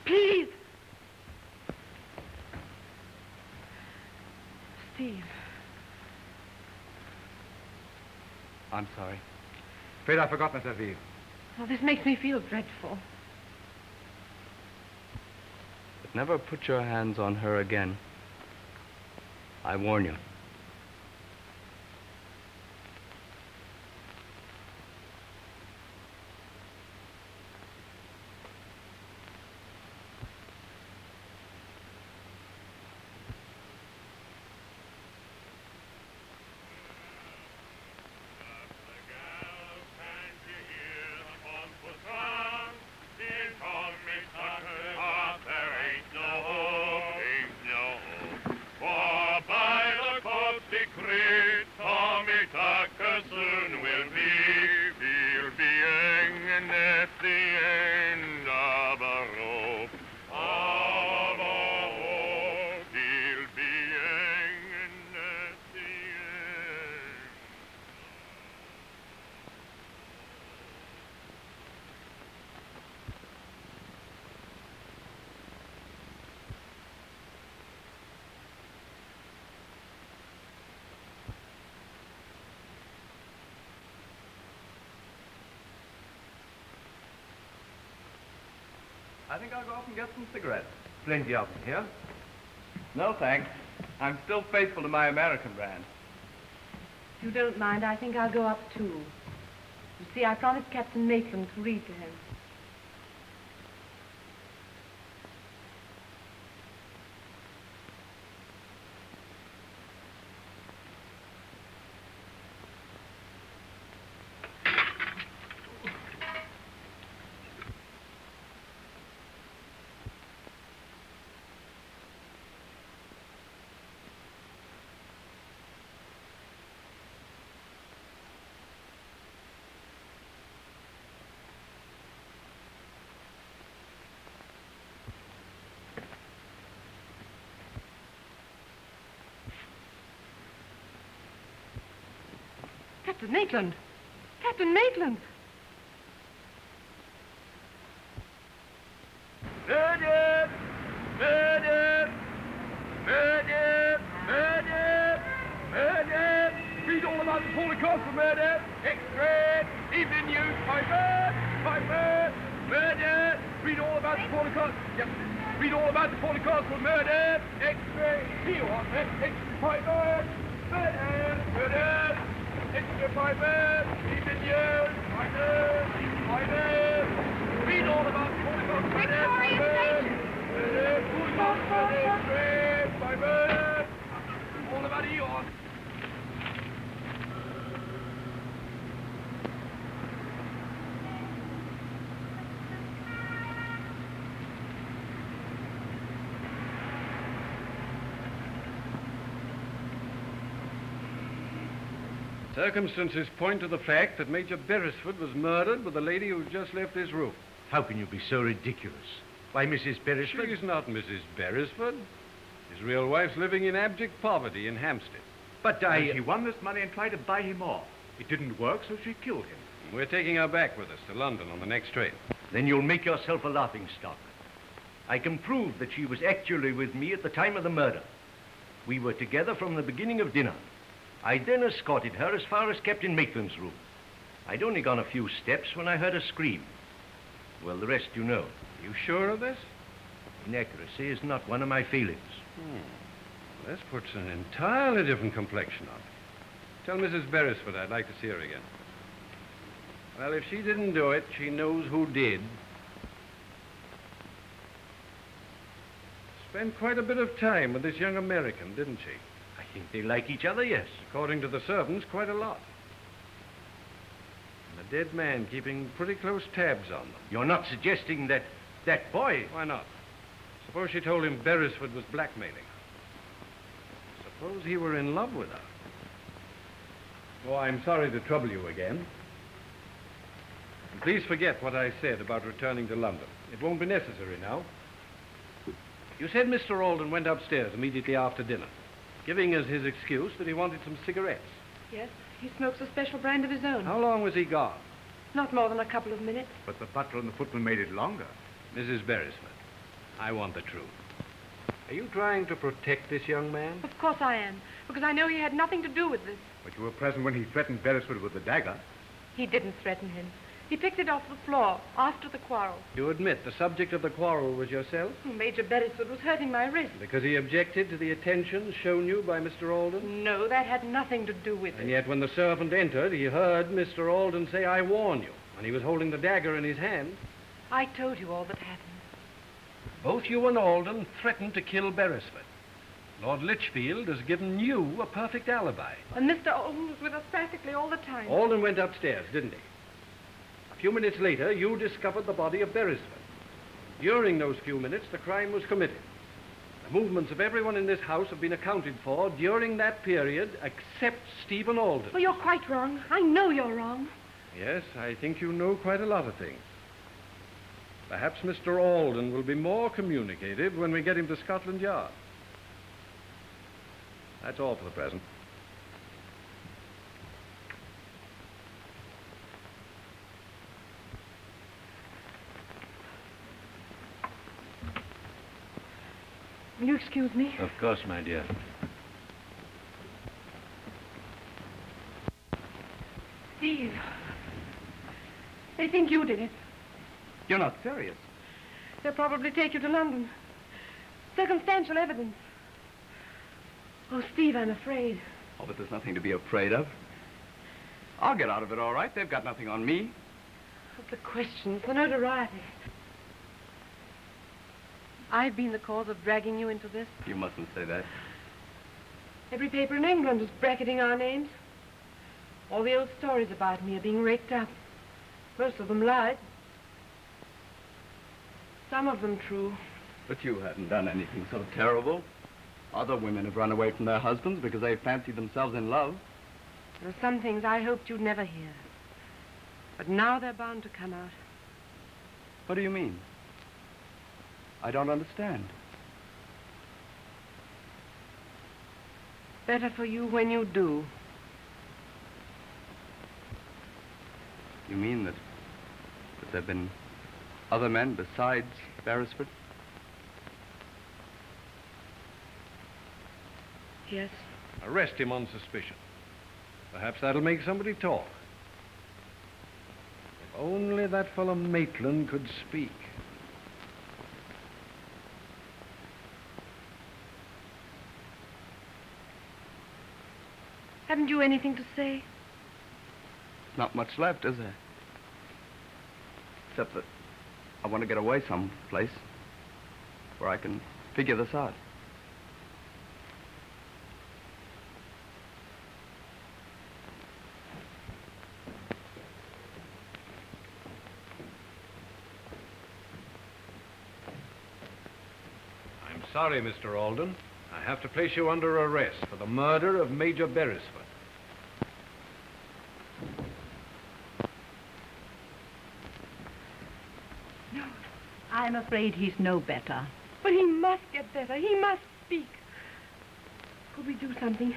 H: Please. Steve.
F: I'm sorry.
G: Afraid I forgot, Miss Aviv.
H: Oh, this makes me feel dreadful.
F: But never put your hands on her again. I warn you. I think I'll go up and get some cigarettes.
L: Plenty of them here.
F: No, thanks. I'm still faithful to my American brand.
H: If you don't mind, I think I'll go up too. You see, I promised Captain Maitland to read to him. Captain Maitland! Captain Maitland!
G: Murder! Murder! Murder! Murder! Murder! Read all about the Holocaust for murder! Extra! Evening news! Piper! Murder! Read all about the Holocaust! Yep. Read all about the Holocaust for murder! Extra! Here you are, extra Piper! Murder! Murder! Extra Piper! Evening news! Piper! Read all about the Holocaust for murder! Murder! Holocaust murder! Piper! All about Eon!
L: Circumstances point to the fact that Major Beresford was murdered with the lady who just left this room.
D: How can you be so ridiculous? Why, Mrs. Beresford?
L: She's not Mrs. Beresford. His real wife's living in abject poverty in Hampstead.
D: But
O: And she won this money and tried to buy him off. It didn't work, so she killed him.
L: We're taking her back with us to London on the next train.
O: Then you'll make yourself a laughingstock. I can prove that she was actually with me at the time of the murder. We were together from the beginning of dinner. I then escorted her as far as Captain Maitland's room. I'd only gone a few steps when I heard a scream. Well, the rest you know.
L: You sure of this?
O: Inaccuracy is not one of my failings.
L: This puts an entirely different complexion on it. Tell Mrs. Beresford I'd like to see her again. Well, if she didn't do it, she knows who did. Spent quite a bit of time with this young American, didn't she?
O: I think they like each other, yes.
L: According to the servants, quite a lot. And the dead man keeping pretty close tabs on them.
O: You're not suggesting that that boy...
L: Why not? Suppose she told him Beresford was blackmailing her. Suppose he were in love with her.
O: Oh, I'm sorry to trouble you again.
L: And please forget what I said about returning to London. It won't be necessary now. You said Mr. Alden went upstairs immediately after dinner, giving us his excuse that he wanted some cigarettes.
H: Yes, he smokes a special brand of his own.
L: How long was he gone?
H: Not more than a couple of minutes.
O: But the butler and the footman made it longer.
L: Mrs. Beresford, I want the truth. Are you trying to protect this young man?
H: Of course I am, because I know he had nothing to do with this.
O: But you were present when he threatened Beresford with the dagger.
H: He didn't threaten him. He picked it off the floor after the quarrel.
L: You admit the subject of the quarrel was yourself?
H: Major Beresford was hurting my wrist.
L: Because he objected to the attention shown you by Mr. Alden?
H: No, that had nothing to do with it.
L: And yet when the servant entered, he heard Mr. Alden say, "I warn you," and he was holding the dagger in his hand.
H: I told you all that happened.
L: Both you and Alden threatened to kill Beresford. Lord Lichfield has given you a perfect alibi.
H: And Mr. Alden was with us practically all the time.
L: Alden went upstairs, didn't he? A few minutes later, you discovered the body of Beresford. During those few minutes, the crime was committed. The movements of everyone in this house have been accounted for during that period, except Stephen Alden.
H: Well, you're quite wrong. I know you're wrong.
L: Yes, I think you know quite a lot of things. Perhaps Mr. Alden will be more communicative when we get him to Scotland Yard. That's all for the present.
H: Will you excuse me?
O: Of course, my dear.
H: Steve. They think you did it.
F: You're not serious.
H: They'll probably take you to London. Circumstantial evidence. Oh, Steve, I'm afraid.
F: Oh, but there's nothing to be afraid of. I'll get out of it all right. They've got nothing on me.
H: But the questions, the notoriety. I've been the cause of dragging you into this.
F: You mustn't say that.
H: Every paper in England is bracketing our names. All the old stories about me are being raked up. Most of them lies. Some of them true.
F: But you haven't done anything so terrible. Other women have run away from their husbands because they fancied themselves in love.
H: There are some things I hoped you'd never hear. But now they're bound to come out.
F: What do you mean? I don't understand.
H: Better for you when you do.
F: You mean that there have been other men besides Beresford?
H: Yes.
L: Arrest him on suspicion. Perhaps that'll make somebody talk. If only that fellow Maitland could speak.
H: Haven't you anything to say?
F: Not much left, is there? Except that I want to get away someplace where I can figure this out.
L: I'm sorry, Mr. Alden. I have to place you under arrest for the murder of Major Beresford.
P: No, I'm afraid he's no better.
H: But he must get better. He must speak. Could we do something?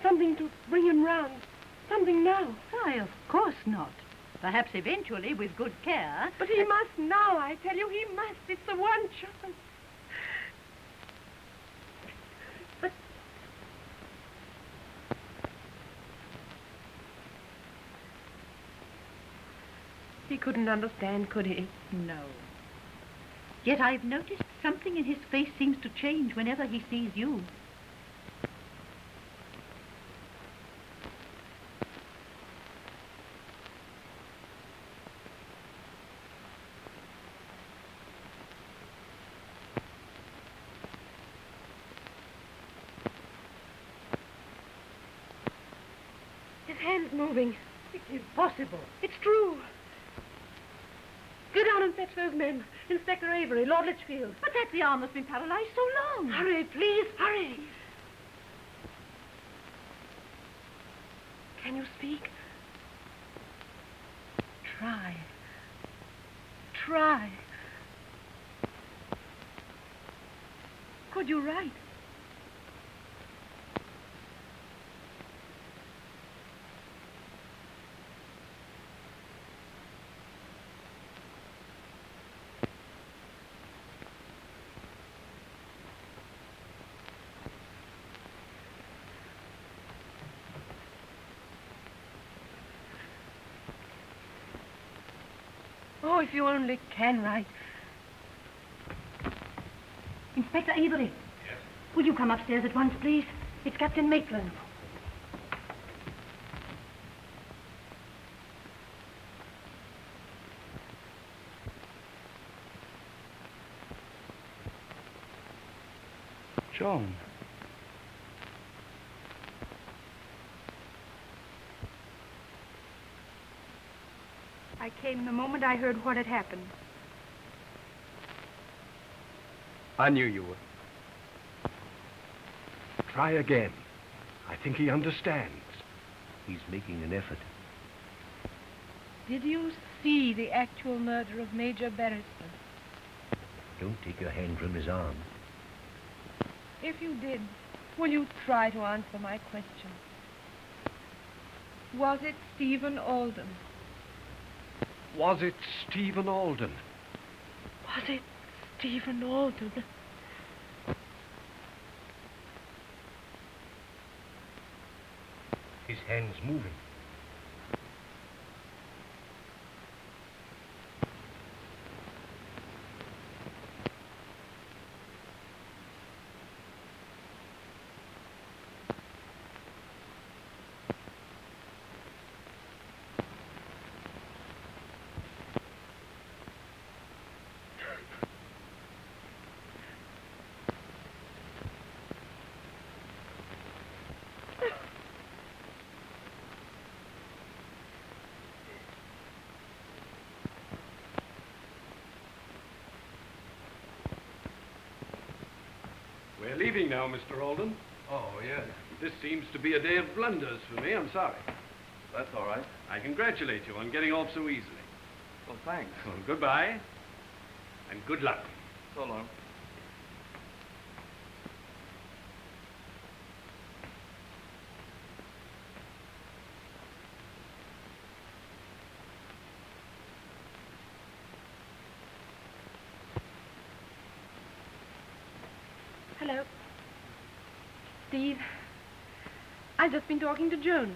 H: Something to bring him round. Something now.
P: Why, of course not. Perhaps eventually, with good care.
H: But he must now, I tell you. He must. It's the one chance. But... he couldn't understand, could he?
P: No. Yet I've noticed something in his face seems to change whenever he sees you.
H: His hand's moving.
P: It's impossible.
H: It's true. Go down and fetch those men. Inspector Avery, Lord Litchfield.
P: But that's the arm that's been paralyzed so long.
H: Hurry, please, hurry. Can you speak? Try. Try. Could you write? Oh, if you only can write.
P: Inspector Avery. Yes? Will you come upstairs at once, please? It's Captain Maitland.
F: Joan.
K: I came the moment I heard what had happened.
F: I knew you would.
L: Try again. I think he understands.
O: He's making an effort.
H: Did you see the actual murder of Major Beresford?
O: Don't take your hand from his arm.
H: If you did, will you try to answer my question? Was it Stephen Alden?
L: Was it Stephen Alden?
H: Was it Stephen Alden?
O: His hand's moving.
L: We're leaving now, Mr. Alden.
F: Oh, yes.
L: This seems to be a day of blunders for me. I'm sorry.
F: That's all right.
L: I congratulate you on getting off so easily.
F: Well, thanks.
L: Well, goodbye, and good luck.
F: So long.
H: Hello. Steve, I've just been talking to Joan.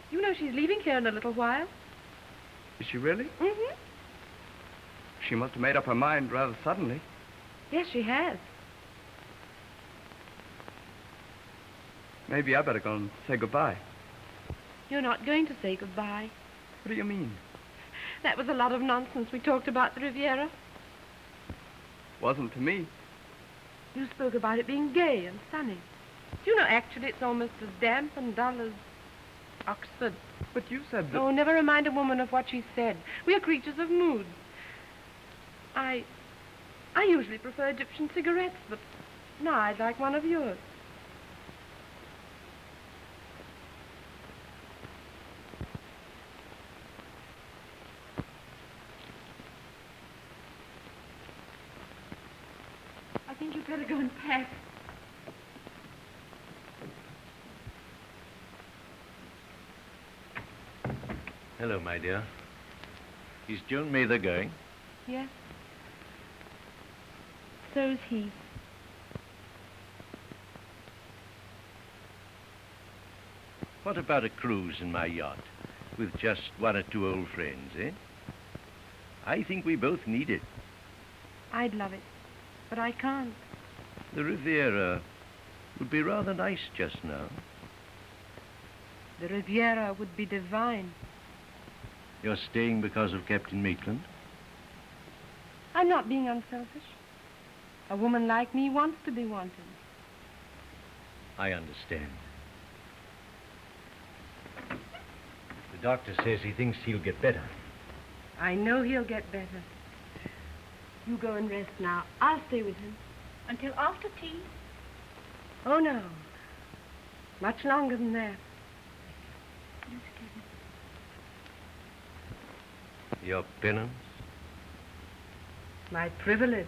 H: You know she's leaving here in a little while.
F: Is she really?
H: Mm-hmm.
F: She must have made up her mind rather suddenly.
H: Yes, she has.
F: Maybe I better go and say goodbye.
H: You're not going to say goodbye.
F: What do you mean?
H: That was a lot of nonsense we talked about the Riviera.
F: Wasn't to me.
H: You spoke about it being gay and sunny. You know, actually, it's almost as damp and dull as Oxford.
F: But you said that...
H: Oh, never remind a woman of what she said. We are creatures of moods. I usually prefer Egyptian cigarettes, but now I'd like one of yours.
P: I think you'd better go and pack.
O: Hello, my dear. Is Joan Mather going?
H: Yes. So's he.
O: What about a cruise in my yacht with just one or two old friends, eh? I think we both need it.
H: I'd love it, but I can't.
O: The Riviera would be rather nice just now.
H: The Riviera would be divine.
O: You're staying because of Captain Maitland?
H: I'm not being unselfish. A woman like me wants to be wanted.
O: I understand. The doctor says he thinks he'll get better.
H: I know he'll get better. You go and rest now. I'll stay with him.
P: Until after tea?
H: Oh, no. Much longer than that.
O: Your penance?
H: My privilege.